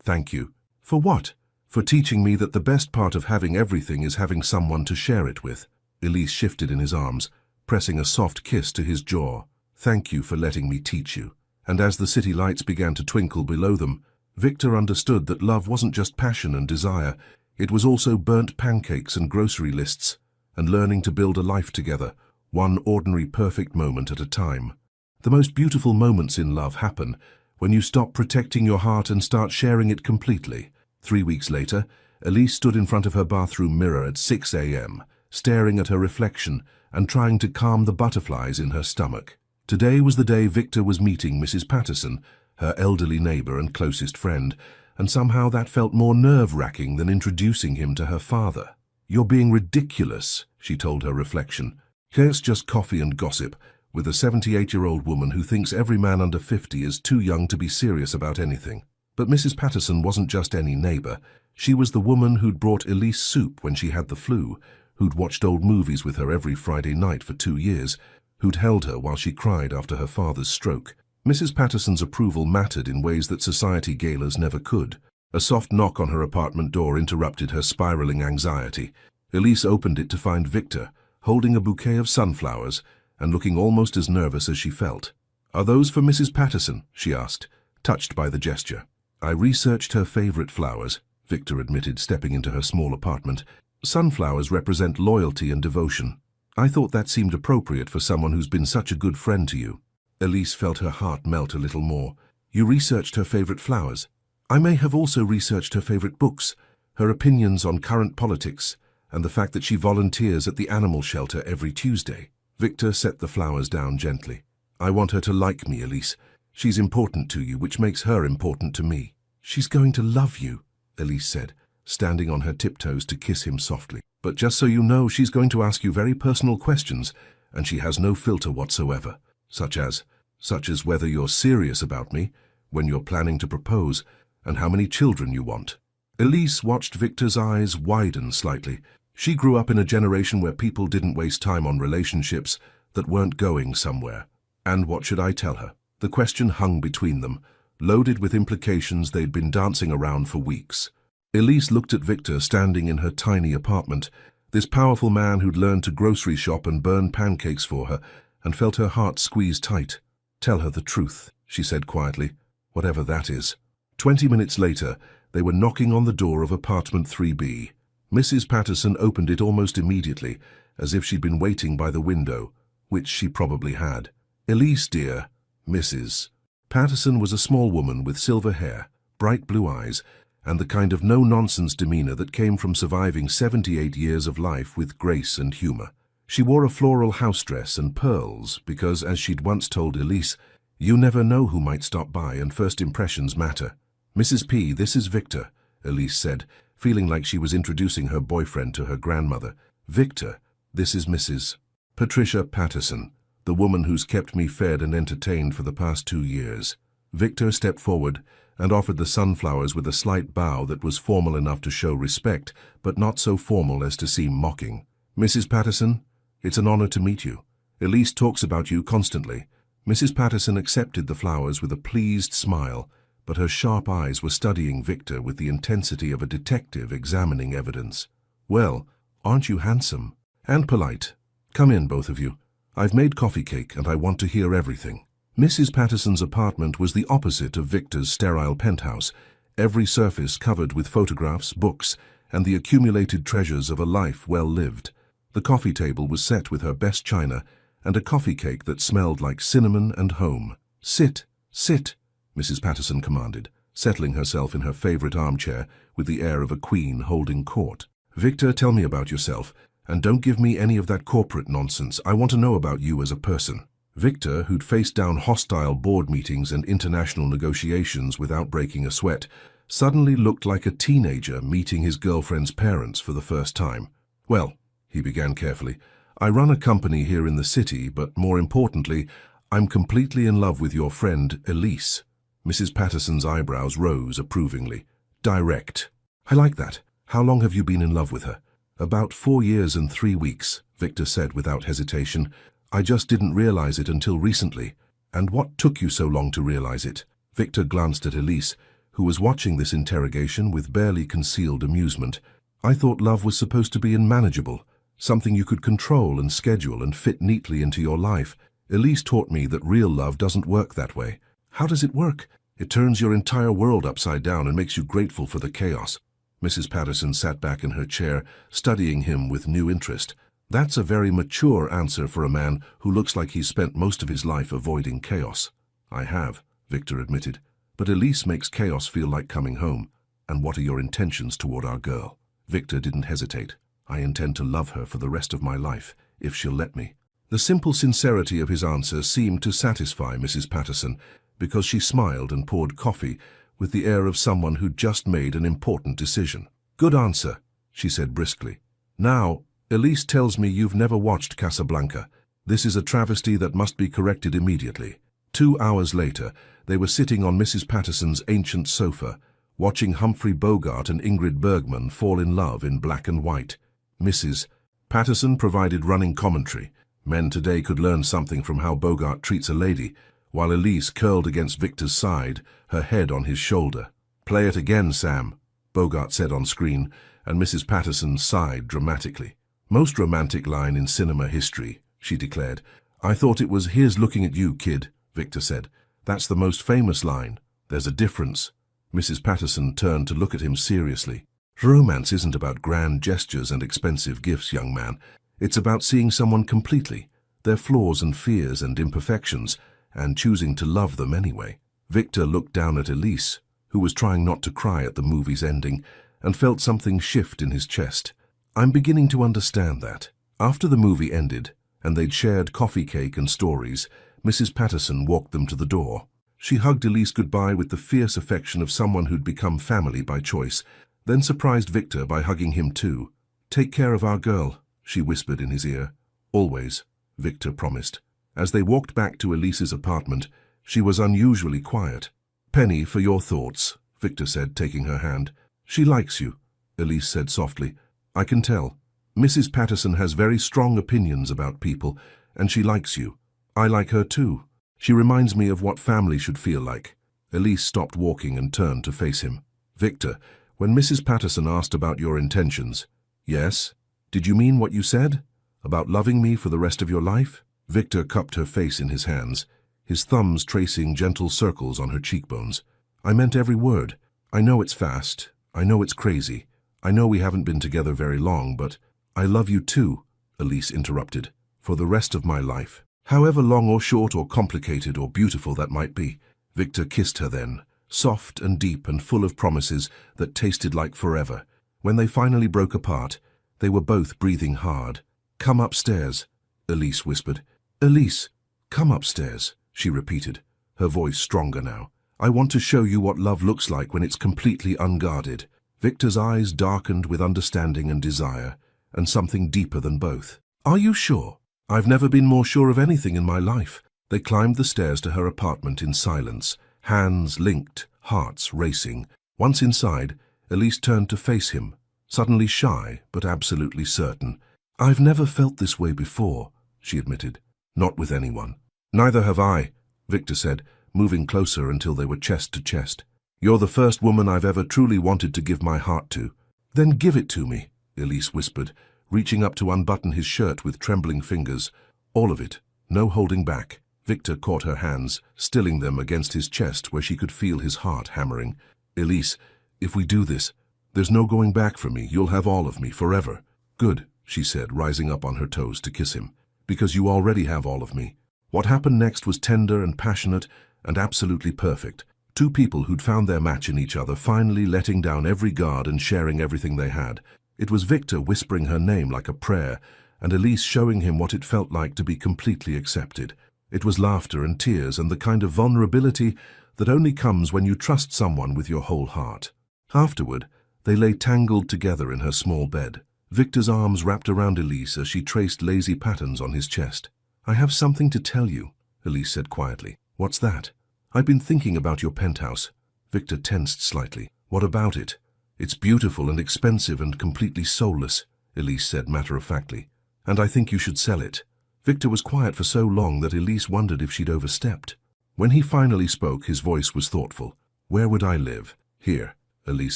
Thank you. For what? For teaching me that the best part of having everything is having someone to share it with. Elise shifted in his arms, pressing a soft kiss to his jaw. Thank you for letting me teach you. And as the city lights began to twinkle below them, Victor understood that love wasn't just passion and desire, it was also burnt pancakes and grocery lists, and learning to build a life together, one ordinary perfect moment at a time. The most beautiful moments in love happen when you stop protecting your heart and start sharing it completely. 3 weeks later, Elise stood in front of her bathroom mirror at 6 a.m., staring at her reflection and trying to calm the butterflies in her stomach. Today was the day Victor was meeting Mrs. Patterson, her elderly neighbor and closest friend, and somehow that felt more nerve-wracking than introducing him to her father. "You're being ridiculous," she told her reflection. "Here's just coffee and gossip, with a 78-year-old woman who thinks every man under 50 is too young to be serious about anything." But Mrs. Patterson wasn't just any neighbor. She was the woman who'd brought Elise soup when she had the flu, who'd watched old movies with her every Friday night for 2 years, who'd held her while she cried after her father's stroke. Mrs. Patterson's approval mattered in ways that society galas never could. A soft knock on her apartment door interrupted her spiraling anxiety. Elise opened it to find Victor, holding a bouquet of sunflowers and looking almost as nervous as she felt. "Are those for Mrs. Patterson?" she asked, touched by the gesture. "I researched her favorite flowers," Victor admitted, stepping into her small apartment. "Sunflowers represent loyalty and devotion. I thought that seemed appropriate for someone who's been such a good friend to you." Elise felt her heart melt a little more. "You researched her favorite flowers?" "I may have also researched her favorite books, her opinions on current politics, and the fact that she volunteers at the animal shelter every Tuesday." Victor set the flowers down gently. "I want her to like me, Elise. She's important to you, which makes her important to me." "She's going to love you," Elise said, standing on her tiptoes to kiss him softly. "But just so you know, she's going to ask you very personal questions, and she has no filter whatsoever, such as whether you're serious about me, when you're planning to propose, and how many children you want." Elise watched Victor's eyes widen slightly. She grew up in a generation where people didn't waste time on relationships that weren't going somewhere. And what should I tell her? The question hung between them, loaded with implications they'd been dancing around for weeks. Elise looked at Victor standing in her tiny apartment, this powerful man who'd learned to grocery shop and burn pancakes for her, and felt her heart squeeze tight. "Tell her the truth," she said quietly, "whatever that is." 20 minutes later, they were knocking on the door of apartment 3B. Mrs. Patterson opened it almost immediately, as if she'd been waiting by the window, which she probably had. "Elise, dear." Mrs. Patterson was a small woman with silver hair, bright blue eyes, and the kind of no-nonsense demeanor that came from surviving 78 years of life with grace and humor. She wore a floral house dress and pearls because, as she'd once told Elise, you never know who might stop by and first impressions matter. "Mrs. P, this is Victor," Elise said, feeling like she was introducing her boyfriend to her grandmother. "Victor, this is Mrs. Patricia Patterson, the woman who's kept me fed and entertained for the past 2 years. Victor stepped forward and offered the sunflowers with a slight bow that was formal enough to show respect, but not so formal as to seem mocking. "Mrs. Patterson, it's an honor to meet you. Elise talks about you constantly." Mrs. Patterson accepted the flowers with a pleased smile, but her sharp eyes were studying Victor with the intensity of a detective examining evidence. "Well, aren't you handsome? And polite. Come in, both of you. I've made coffee cake and I want to hear everything." Mrs. Patterson's apartment was the opposite of Victor's sterile penthouse, every surface covered with photographs, books, and the accumulated treasures of a life well lived. The coffee table was set with her best china and a coffee cake that smelled like cinnamon and home. "Sit, sit," Mrs. Patterson commanded, settling herself in her favorite armchair with the air of a queen holding court. "Victor, tell me about yourself, and don't give me any of that corporate nonsense. I want to know about you as a person." Victor, who'd faced down hostile board meetings and international negotiations without breaking a sweat, suddenly looked like a teenager meeting his girlfriend's parents for the first time. "Well," he began carefully, "I run a company here in the city, but more importantly, I'm completely in love with your friend, Elise." Mrs. Patterson's eyebrows rose approvingly. "Direct. I like that. How long have you been in love with her?" "About 4 years and 3 weeks, Victor said without hesitation. "I just didn't realize it until recently." "And what took you so long to realize it?" Victor glanced at Elise, who was watching this interrogation with barely concealed amusement. "I thought love was supposed to be unmanageable, something you could control and schedule and fit neatly into your life. Elise taught me that real love doesn't work that way." "How does it work?" "It turns your entire world upside down and makes you grateful for the chaos." Mrs. Patterson sat back in her chair, studying him with new interest. "That's a very mature answer for a man who looks like he's spent most of his life avoiding chaos." "I have," Victor admitted, "but Elise makes chaos feel like coming home." "And what are your intentions toward our girl?" Victor didn't hesitate. "I intend to love her for the rest of my life, if she'll let me." The simple sincerity of his answer seemed to satisfy Mrs. Patterson. because she smiled and poured coffee with the air of someone who'd just made an important decision. "Good answer," she said briskly. "Now, Elise tells me you've never watched Casablanca. This is a travesty that must be corrected immediately." 2 hours later, they were sitting on Mrs. Patterson's ancient sofa, watching Humphrey Bogart and Ingrid Bergman fall in love in black and white. Mrs. Patterson provided running commentary. Men today could learn something from how Bogart treats a lady, while Elise curled against Victor's side, her head on his shoulder. "Play it again, Sam," Bogart said on screen, and Mrs. Patterson sighed dramatically. "Most romantic line in cinema history," she declared. "I thought it was 'Here's looking at you, kid,'" Victor said. "That's the most famous line. There's a difference." Mrs. Patterson turned to look at him seriously. "Romance isn't about grand gestures and expensive gifts, young man. It's about seeing someone completely, their flaws and fears and imperfections, and choosing to love them anyway." Victor looked down at Elise, who was trying not to cry at the movie's ending, and felt something shift in his chest. "I'm beginning to understand that." After the movie ended, and they'd shared coffee cake and stories, Mrs. Patterson walked them to the door. She hugged Elise goodbye with the fierce affection of someone who'd become family by choice, then surprised Victor by hugging him too. "Take care of our girl," she whispered in his ear. "Always," Victor promised. As they walked back to Elise's apartment, she was unusually quiet. "Penny, for your thoughts," Victor said, taking her hand. "She likes you," Elise said softly. "I can tell. Mrs. Patterson has very strong opinions about people, and she likes you. I like her too. She reminds me of what family should feel like." Elise stopped walking and turned to face him. "Victor, when Mrs. Patterson asked about your intentions—" "Yes? Did you mean what you said? About loving me for the rest of your life?" Victor cupped her face in his hands, his thumbs tracing gentle circles on her cheekbones. "I meant every word. I know it's fast. I know it's crazy. I know we haven't been together very long, but—" "I love you too," Elise interrupted, "for the rest of my life. However long or short or complicated or beautiful that might be." Victor kissed her then, soft and deep and full of promises that tasted like forever. When they finally broke apart, they were both breathing hard. "Come upstairs," Elise whispered. "Elise, come upstairs," she repeated, her voice stronger now. "I want to show you what love looks like when it's completely unguarded." Victor's eyes darkened with understanding and desire, and something deeper than both. "Are you sure?" "I've never been more sure of anything in my life." They climbed the stairs to her apartment in silence, hands linked, hearts racing. Once inside, Elise turned to face him, suddenly shy but absolutely certain. "I've never felt this way before," she admitted. "Not with anyone." "Neither have I," Victor said, moving closer until they were chest to chest. "You're the first woman I've ever truly wanted to give my heart to." "Then give it to me," Elise whispered, reaching up to unbutton his shirt with trembling fingers. "All of it, no holding back." Victor caught her hands, stilling them against his chest where she could feel his heart hammering. "Elise, if we do this, there's no going back for me. You'll have all of me forever." "Good," she said, rising up on her toes to kiss him, "because you already have all of me." What happened next was tender and passionate and absolutely perfect. Two people who'd found their match in each other, finally letting down every guard and sharing everything they had. It was Victor whispering her name like a prayer, and Elise showing him what it felt like to be completely accepted. It was laughter and tears and the kind of vulnerability that only comes when you trust someone with your whole heart. Afterward, they lay tangled together in her small bed. Victor's arms wrapped around Elise as she traced lazy patterns on his chest. "I have something to tell you," Elise said quietly. "What's that?" "I've been thinking about your penthouse." Victor tensed slightly. "What about it?" "It's beautiful and expensive and completely soulless," Elise said matter-of-factly. "And I think you should sell it." Victor was quiet for so long that Elise wondered if she'd overstepped. When he finally spoke, his voice was thoughtful. "Where would I live?" "Here," Elise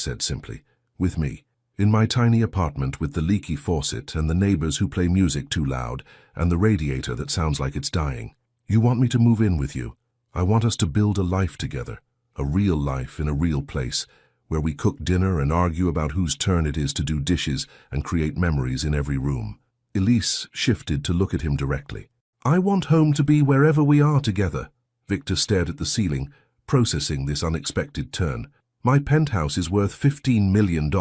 said simply. "With me. In my tiny apartment with the leaky faucet and the neighbors who play music too loud and the radiator that sounds like it's dying. You want me to move in with you? I want us to build a life together, a real life in a real place, where we cook dinner and argue about whose turn it is to do dishes and create memories in every room." Elise shifted to look at him directly. "I want home to be wherever we are together." Victor stared at the ceiling, processing this unexpected turn. "My penthouse is worth $15 million.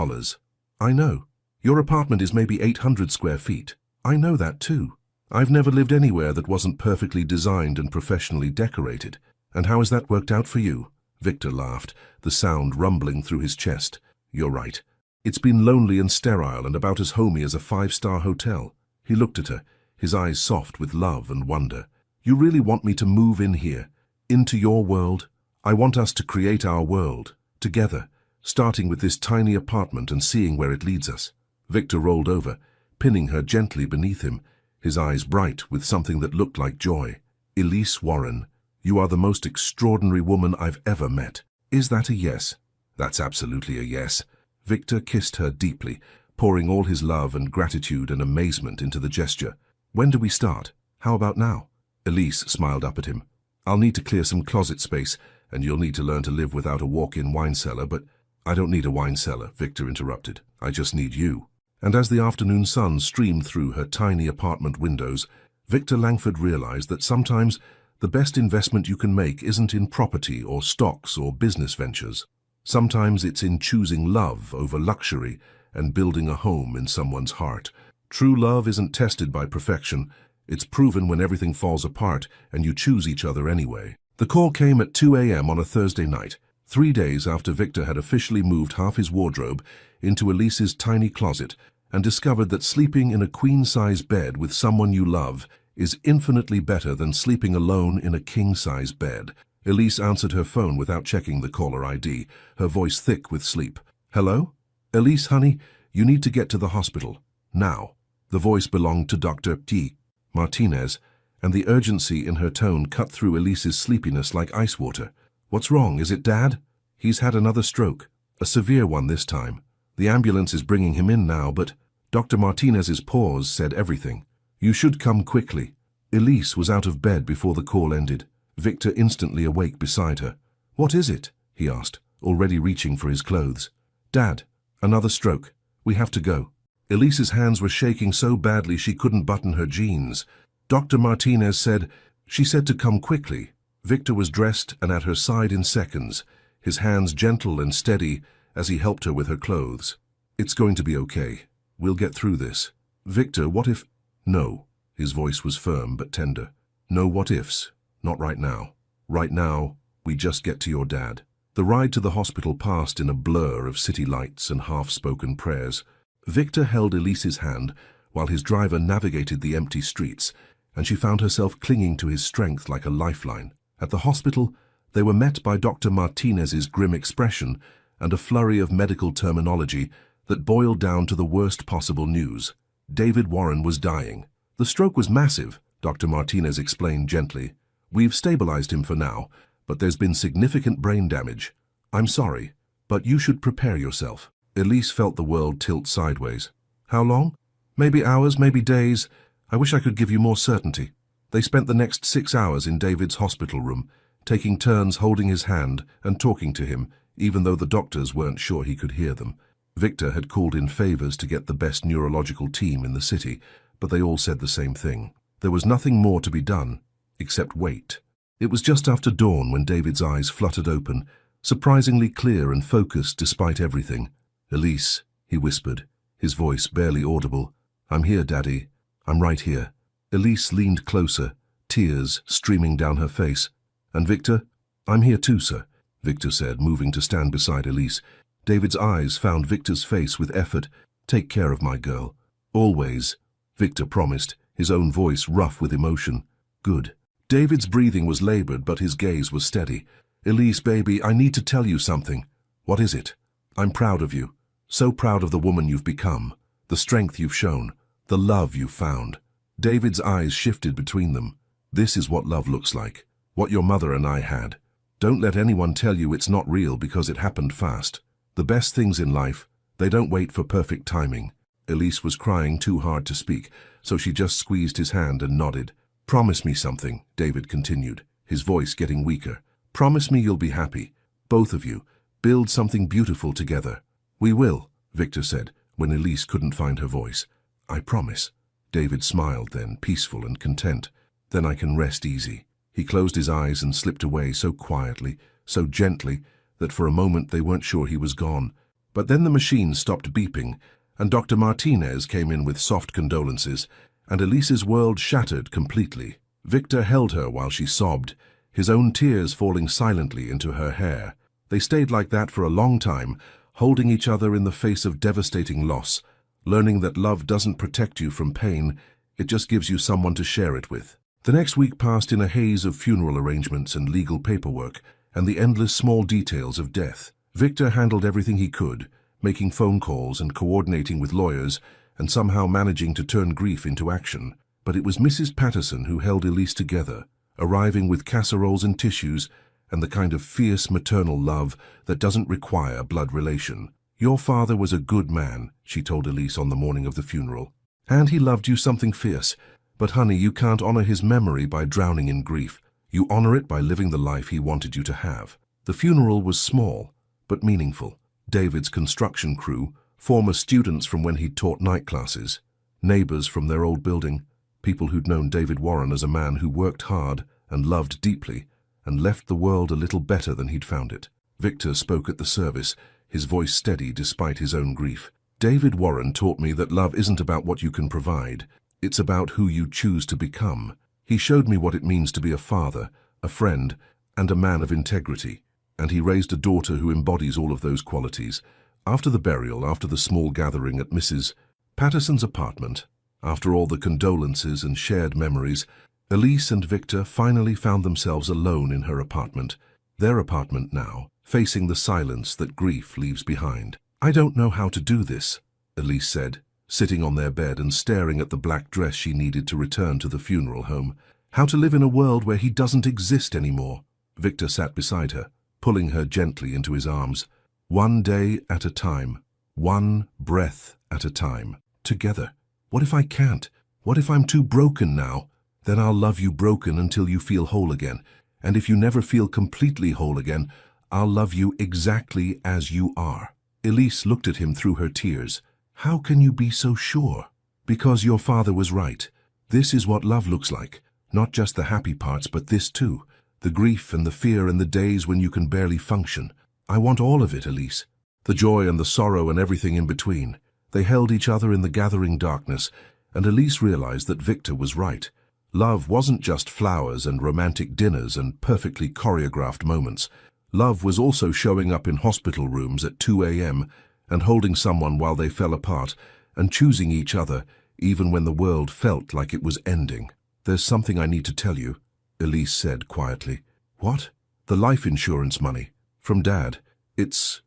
"I know. Your apartment is maybe 800 square feet. I know that too. I've never lived anywhere that wasn't perfectly designed and professionally decorated." And how has that worked out for you? Victor laughed, the sound rumbling through his chest. You're right. It's been lonely and sterile and about as homey as a five-star hotel. He looked at her, his eyes soft with love and wonder. You really want me to move in here? Into your world? I want us to create our world, together, starting with this tiny apartment and seeing where it leads us. Victor rolled over, pinning her gently beneath him, his eyes bright with something that looked like joy. Elise Warren, you are the most extraordinary woman I've ever met. Is that a yes? That's absolutely a yes. Victor kissed her deeply, pouring all his love and gratitude and amazement into the gesture. When do we start? How about now? Elise smiled up at him. I'll need to clear some closet space, and you'll need to learn to live without a walk-in wine cellar, but I don't need a wine cellar, Victor interrupted. I just need you. And as the afternoon sun streamed through her tiny apartment windows, Victor Langford realized that sometimes the best investment you can make isn't in property or stocks or business ventures. Sometimes it's in choosing love over luxury and building a home in someone's heart. True love isn't tested by perfection. It's proven when everything falls apart and you choose each other anyway. The call came at 2 a.m. on a Thursday night, 3 days after Victor had officially moved half his wardrobe into Elise's tiny closet and discovered that sleeping in a queen-size bed with someone you love is infinitely better than sleeping alone in a king-size bed. Elise answered her phone without checking the caller ID, her voice thick with sleep. Hello? Elise, honey, you need to get to the hospital. Now. The voice belonged to Dr. T. Martinez, and the urgency in her tone cut through Elise's sleepiness like ice water. What's wrong? Is it Dad? He's had another stroke. A severe one this time. The ambulance is bringing him in now, but Dr. Martinez's pause said everything. You should come quickly. Elise was out of bed before the call ended, Victor instantly awake beside her. What is it? He asked, already reaching for his clothes. Dad, another stroke. We have to go. Elise's hands were shaking so badly she couldn't button her jeans. Dr. Martinez said, she said to come quickly. Victor was dressed and at her side in seconds, his hands gentle and steady as he helped her with her clothes. It's going to be okay. We'll get through this. Victor, what if... No. His voice was firm but tender. No what-ifs. Not right now. Right now, we just get to your dad. The ride to the hospital passed in a blur of city lights and half-spoken prayers. Victor held Elise's hand while his driver navigated the empty streets, and she found herself clinging to his strength like a lifeline. At the hospital, they were met by Dr. Martinez's grim expression and a flurry of medical terminology that boiled down to the worst possible news. David Warren was dying. The stroke was massive, Dr. Martinez explained gently. We've stabilized him for now, but there's been significant brain damage. I'm sorry, but you should prepare yourself. Elise felt the world tilt sideways. How long? Maybe hours, maybe days. I wish I could give you more certainty. They spent the next 6 hours in David's hospital room, taking turns holding his hand and talking to him, even though the doctors weren't sure he could hear them. Victor had called in favors to get the best neurological team in the city, but they all said the same thing. There was nothing more to be done, except wait. It was just after dawn when David's eyes fluttered open, surprisingly clear and focused despite everything. Elise, he whispered, his voice barely audible. I'm here, Daddy. I'm right here. Elise leaned closer, tears streaming down her face. And Victor? I'm here too, sir, Victor said, moving to stand beside Elise. David's eyes found Victor's face with effort. Take care of my girl. Always, Victor promised, his own voice rough with emotion. Good. David's breathing was labored, but his gaze was steady. Elise, baby, I need to tell you something. What is it? I'm proud of you. So proud of the woman you've become, the strength you've shown, the love you've found. David's eyes shifted between them. This is what love looks like, what your mother and I had. Don't let anyone tell you it's not real because it happened fast. The best things in life, they don't wait for perfect timing. Elise was crying too hard to speak, so she just squeezed his hand and nodded. Promise me something, David continued, his voice getting weaker. Promise me you'll be happy, both of you. Build something beautiful together. We will, Victor said, when Elise couldn't find her voice. I promise. David smiled then, peaceful and content. Then I can rest easy. He closed his eyes and slipped away so quietly, so gently, that for a moment they weren't sure he was gone. But then the machine stopped beeping, and Dr. Martinez came in with soft condolences, and Elise's world shattered completely. Victor held her while she sobbed, his own tears falling silently into her hair. They stayed like that for a long time, holding each other in the face of devastating loss, learning that love doesn't protect you from pain, it just gives you someone to share it with. The next week passed in a haze of funeral arrangements and legal paperwork, and the endless small details of death. Victor handled everything he could, making phone calls and coordinating with lawyers, and somehow managing to turn grief into action. But it was Mrs. Patterson who held Elise together, arriving with casseroles and tissues, and the kind of fierce maternal love that doesn't require blood relation. "Your father was a good man," she told Elise on the morning of the funeral. "And he loved you something fierce. But honey, you can't honor his memory by drowning in grief. You honor it by living the life he wanted you to have." The funeral was small, but meaningful. David's construction crew, former students from when he'd taught night classes, neighbors from their old building, people who'd known David Warren as a man who worked hard and loved deeply and left the world a little better than he'd found it. Victor spoke at the service, his voice steady despite his own grief. "David Warren taught me that love isn't about what you can provide. It's about who you choose to become. He showed me what it means to be a father, a friend, and a man of integrity. And he raised a daughter who embodies all of those qualities." After the burial, after the small gathering at Mrs. Patterson's apartment, after all the condolences and shared memories, Elise and Victor finally found themselves alone in her apartment, their apartment now, facing the silence that grief leaves behind. "I don't know how to do this," Elise said, sitting on their bed and staring at the black dress she needed to return to the funeral home. "How to live in a world where he doesn't exist anymore." Victor sat beside her, pulling her gently into his arms. "One day at a time, one breath at a time, together. What if I can't? What if I'm too broken now? Then I'll love you broken until you feel whole again. And if you never feel completely whole again, I'll love you exactly as you are." Elise looked at him through her tears. "How can you be so sure?" "Because your father was right. This is what love looks like. Not just the happy parts, but this too. The grief and the fear and the days when you can barely function. I want all of it, Elise. The joy and the sorrow and everything in between." They held each other in the gathering darkness, and Elise realized that Victor was right. Love wasn't just flowers and romantic dinners and perfectly choreographed moments. Love was also showing up in hospital rooms at 2 a.m. and holding someone while they fell apart and choosing each other even when the world felt like it was ending. "There's something I need to tell you," Elise said quietly. "What?" "The life insurance money. From Dad. It's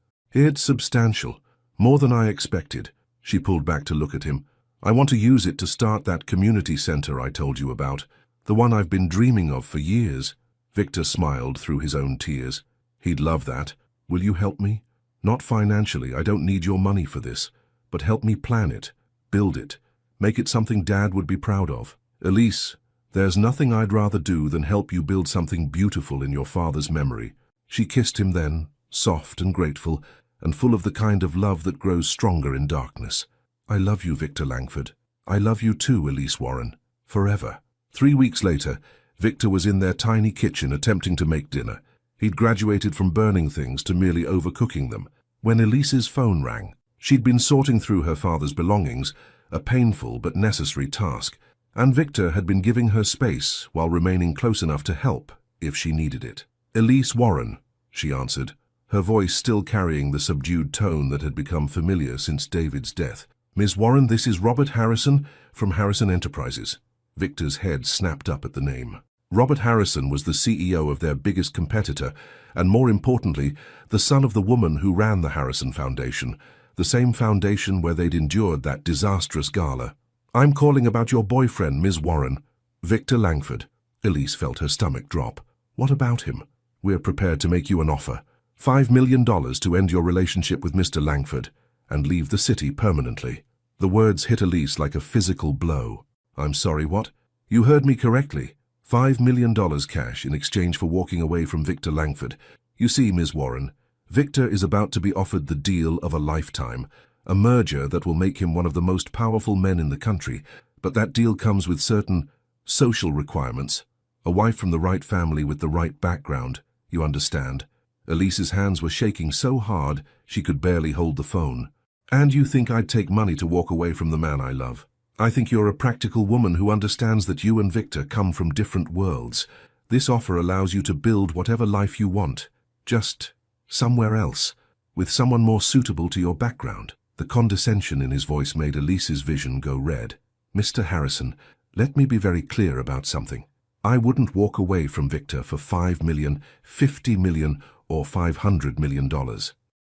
substantial. More than I expected." She pulled back to look at him. "I want to use it to start that community center I told you about. The one I've been dreaming of for years." Victor smiled through his own tears. "He'd love that. Will you help me? Not financially, I don't need your money for this. But help me plan it, build it, make it something Dad would be proud of." "Elise, there's nothing I'd rather do than help you build something beautiful in your father's memory." She kissed him then, soft and grateful, and full of the kind of love that grows stronger in darkness. "I love you, Victor Langford. I love you too, Elise Warren. Forever." 3 weeks later, Victor was in their tiny kitchen attempting to make dinner. He'd graduated from burning things to merely overcooking them, when Elise's phone rang. She'd been sorting through her father's belongings, a painful but necessary task, and Victor had been giving her space while remaining close enough to help if she needed it. "Elise Warren," she answered, her voice still carrying the subdued tone that had become familiar since David's death. "Ms. Warren, this is Robert Harrison from Harrison Enterprises." Victor's head snapped up at the name. Robert Harrison was the CEO of their biggest competitor, and more importantly, the son of the woman who ran the Harrison Foundation, the same foundation where they'd endured that disastrous gala. "I'm calling about your boyfriend, Ms. Warren." "Victor Langford." Elise felt her stomach drop. "What about him?" "We're prepared to make you an offer. $5 million to end your relationship with Mr. Langford and leave the city permanently." The words hit Elise like a physical blow. "I'm sorry, what?" "You heard me correctly. $5 million cash in exchange for walking away from Victor Langford. You see, Ms. Warren, Victor is about to be offered the deal of a lifetime, a merger that will make him one of the most powerful men in the country, but that deal comes with certain social requirements. A wife from the right family with the right background, you understand." Elise's hands were shaking so hard she could barely hold the phone. "And you think I'd take money to walk away from the man I love? I think you're a practical woman who understands that you and Victor come from different worlds. This offer allows you to build whatever life you want, just somewhere else, with someone more suitable to your background. The condescension in his voice made Elise's vision go red. Mr. Harrison, let me be very clear about something. I wouldn't walk away from Victor for $5 million, $50 million, or $500 million.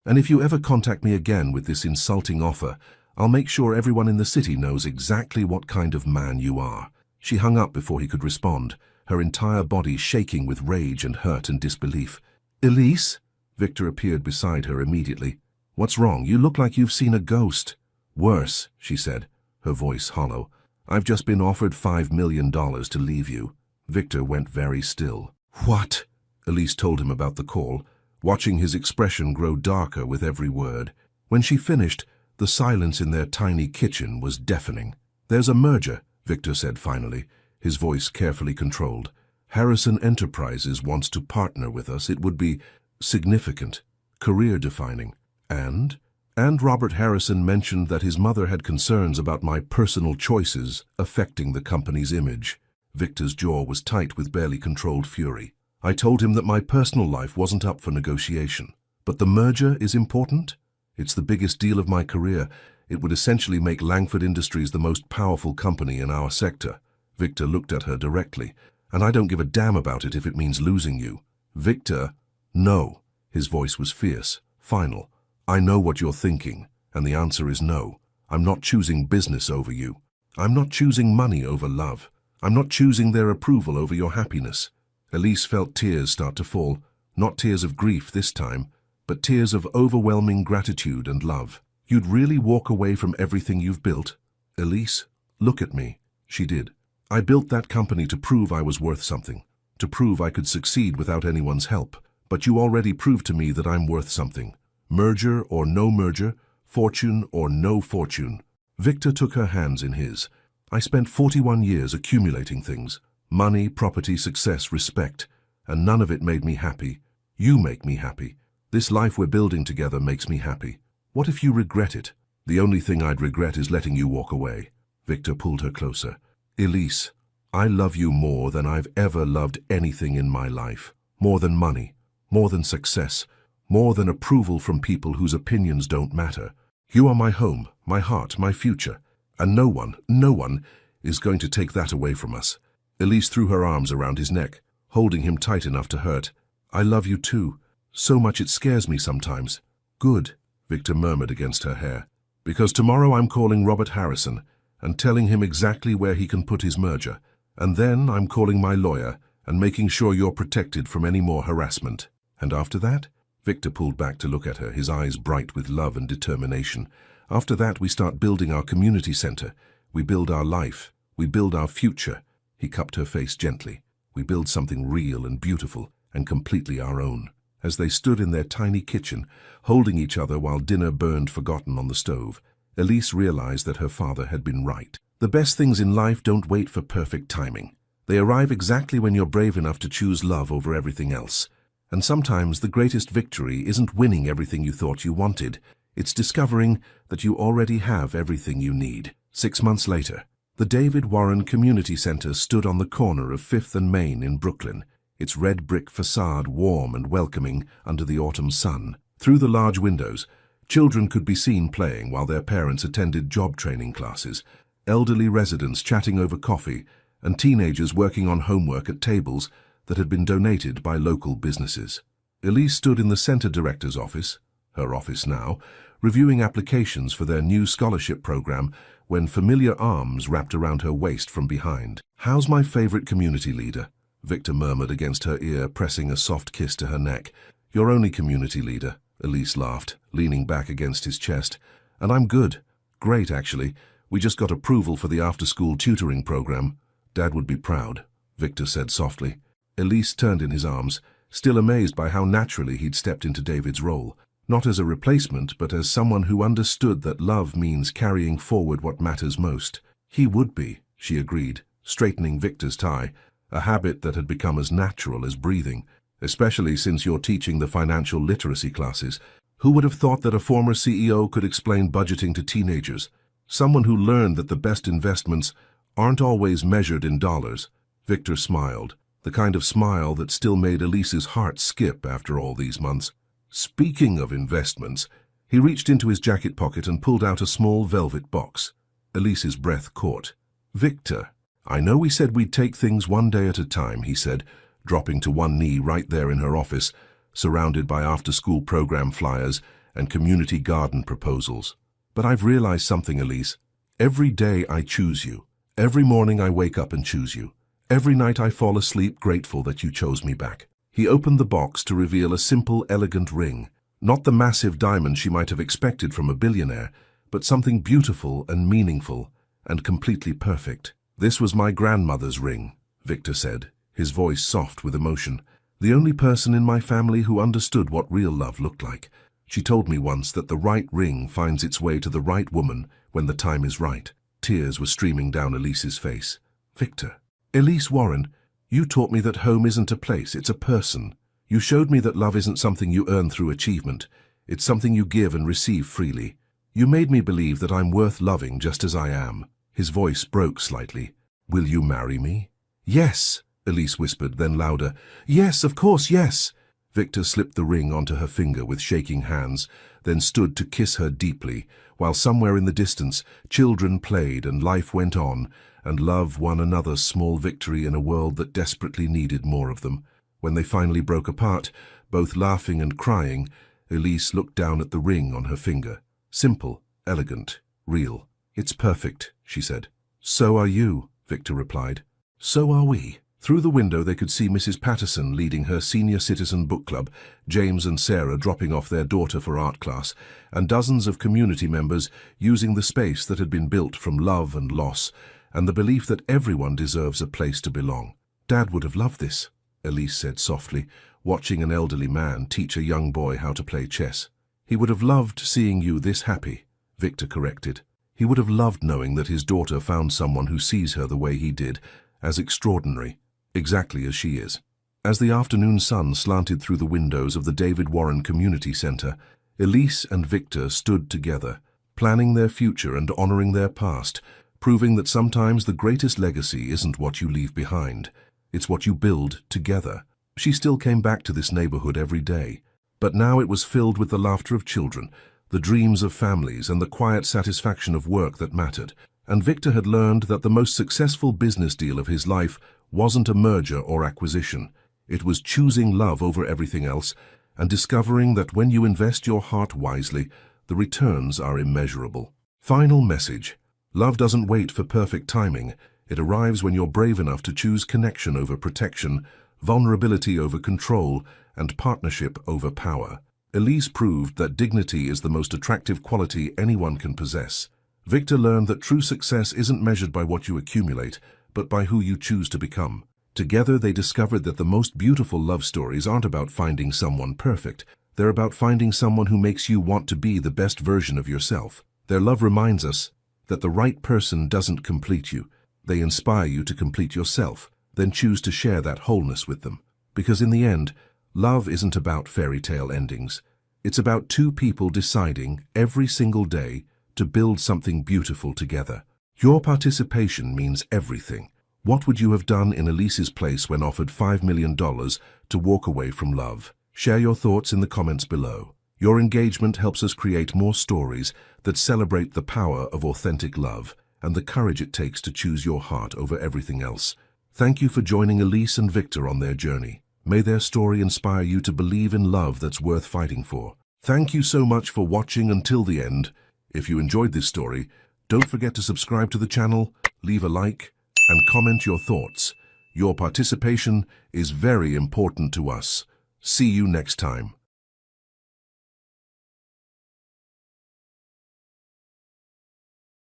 And if you ever contact me again with this insulting offer, I'll make sure everyone in the city knows exactly what kind of man you are. She hung up before he could respond, her entire body shaking with rage and hurt and disbelief. Elise? Victor appeared beside her immediately. What's wrong? You look like you've seen a ghost. Worse, she said, her voice hollow. I've just been offered $5 million to leave you. Victor went very still. What? Elise told him about the call, watching his expression grow darker with every word. When she finished, the silence in their tiny kitchen was deafening. There's a merger, Victor said finally, his voice carefully controlled. Harrison Enterprises wants to partner with us. It would be significant, career-defining. And Robert Harrison mentioned that his mother had concerns about my personal choices affecting the company's image. Victor's jaw was tight with barely controlled fury. I told him that my personal life wasn't up for negotiation. But the merger is important? It's the biggest deal of my career. It would essentially make Langford Industries the most powerful company in our sector. Victor looked at her directly. And I don't give a damn about it if it means losing you. Victor, no. His voice was fierce, final. I know what you're thinking, and the answer is no. I'm not choosing business over you. I'm not choosing money over love. I'm not choosing their approval over your happiness. Elise felt tears start to fall, not tears of grief this time, but tears of overwhelming gratitude and love. You'd really walk away from everything you've built? Elise, look at me. She did. I built that company to prove I was worth something, to prove I could succeed without anyone's help. But you already proved to me that I'm worth something. Merger or no merger, fortune or no fortune. Victor took her hands in his. I spent 41 years accumulating things. Money, property, success, respect. And none of it made me happy. You make me happy. This life we're building together makes me happy. What if you regret it? The only thing I'd regret is letting you walk away. Victor pulled her closer. Elise, I love you more than I've ever loved anything in my life. More than money. More than success. More than approval from people whose opinions don't matter. You are my home, my heart, my future. And no one is going to take that away from us. Elise threw her arms around his neck, holding him tight enough to hurt. I love you too. So much it scares me sometimes. Good, Victor murmured against her hair. Because tomorrow I'm calling Robert Harrison and telling him exactly where he can put his merger. And then I'm calling my lawyer and making sure you're protected from any more harassment. And after that? Victor pulled back to look at her, his eyes bright with love and determination. After that, we start building our community center. We build our life. We build our future. He cupped her face gently. We build something real and beautiful and completely our own. As they stood in their tiny kitchen, holding each other while dinner burned forgotten on the stove, Elise realized that her father had been right. The best things in life don't wait for perfect timing. They arrive exactly when you're brave enough to choose love over everything else. And sometimes the greatest victory isn't winning everything you thought you wanted. It's discovering that you already have everything you need. 6 months later, the David Warren Community Center stood on the corner of 5th and Main in Brooklyn, its red brick facade warm and welcoming under the autumn sun. Through the large windows, children could be seen playing while their parents attended job training classes, elderly residents chatting over coffee, and teenagers working on homework at tables that had been donated by local businesses. Elise stood in the center director's office, her office now, reviewing applications for their new scholarship program when familiar arms wrapped around her waist from behind. How's my favorite community leader? Victor murmured against her ear, pressing a soft kiss to her neck. Your only community leader, Elise laughed, leaning back against his chest. And I'm good. Great, actually. We just got approval for the after-school tutoring program. Dad would be proud, Victor said softly. Elise turned in his arms, still amazed by how naturally he'd stepped into David's role. Not as a replacement, but as someone who understood that love means carrying forward what matters most. He would be, she agreed, straightening Victor's tie, a habit that had become as natural as breathing, especially since you're teaching the financial literacy classes. Who would have thought that a former CEO could explain budgeting to teenagers? Someone who learned that the best investments aren't always measured in dollars. Victor smiled. the kind of smile that still made Elise's heart skip after all these months. Speaking of investments, he reached into his jacket pocket and pulled out a small velvet box. Elise's breath caught. "Victor, I know we said we'd take things one day at a time," he said, dropping to one knee right there in her office, surrounded by after-school program flyers and community garden proposals. "But I've realized something, Elise. Every day I choose you. Every morning I wake up and choose you. Every night I fall asleep grateful that you chose me back." He opened the box to reveal a simple, elegant ring. Not the massive diamond she might have expected from a billionaire, but something beautiful and meaningful and completely perfect. "This was my grandmother's ring," Victor said, his voice soft with emotion. "The only person in my family who understood what real love looked like. She told me once that the right ring finds its way to the right woman when the time is right." Tears were streaming down Elise's face. "Victor, Elise Warren, you taught me that home isn't a place, it's a person. You showed me that love isn't something you earn through achievement. It's something you give and receive freely. You made me believe that I'm worth loving just as I am." His voice broke slightly. "Will you marry me?" "Yes," Elise whispered, then louder. "Yes, of course, yes." Victor slipped the ring onto her finger with shaking hands, then stood to kiss her deeply, while somewhere in the distance, children played and life went on, and love won another small victory in a world that desperately needed more of them. When they finally broke apart, both laughing and crying, Elise looked down at the ring on her finger. Simple, elegant, real. "It's perfect," she said. "So are you," Victor replied. "So are we." Through the window they could see Mrs. Patterson leading her senior citizen book club, James and Sarah dropping off their daughter for art class, and dozens of community members using the space that had been built from love and loss, and the belief that everyone deserves a place to belong. "Dad would have loved this," Elise said softly, watching an elderly man teach a young boy how to play chess. "He would have loved seeing you this happy," Victor corrected. He would have loved knowing that his daughter found someone who sees her the way he did, as extraordinary, exactly as she is. As the afternoon sun slanted through the windows of the David Warren Community Center, Elise and Victor stood together, planning their future and honoring their past, proving that sometimes the greatest legacy isn't what you leave behind, it's what you build together. She still came back to this neighborhood every day, but now it was filled with the laughter of children, the dreams of families, and the quiet satisfaction of work that mattered. And Victor had learned that the most successful business deal of his life wasn't a merger or acquisition. It was choosing love over everything else and discovering that when you invest your heart wisely, the returns are immeasurable. Final message. Love doesn't wait for perfect timing. It arrives when you're brave enough to choose connection over protection, vulnerability over control, and partnership over power. Elise proved that dignity is the most attractive quality anyone can possess. Victor learned that true success isn't measured by what you accumulate, but by who you choose to become. Together they discovered that the most beautiful love stories aren't about finding someone perfect. They're about finding someone who makes you want to be the best version of yourself. Their love reminds us that the right person doesn't complete you. They inspire you to complete yourself, then choose to share that wholeness with them. Because in the end, love isn't about fairy tale endings. It's about two people deciding every single day to build something beautiful together. Your participation means everything. What would you have done in Elise's place when offered $5 million to walk away from love? Share your thoughts in the comments below. Your engagement helps us create more stories that celebrate the power of authentic love and the courage it takes to choose your heart over everything else. Thank you for joining Elise and Victor on their journey. May their story inspire you to believe in love that's worth fighting for. Thank you so much for watching until the end. If you enjoyed this story, don't forget to subscribe to the channel, leave a like, and comment your thoughts. Your participation is very important to us. See you next time.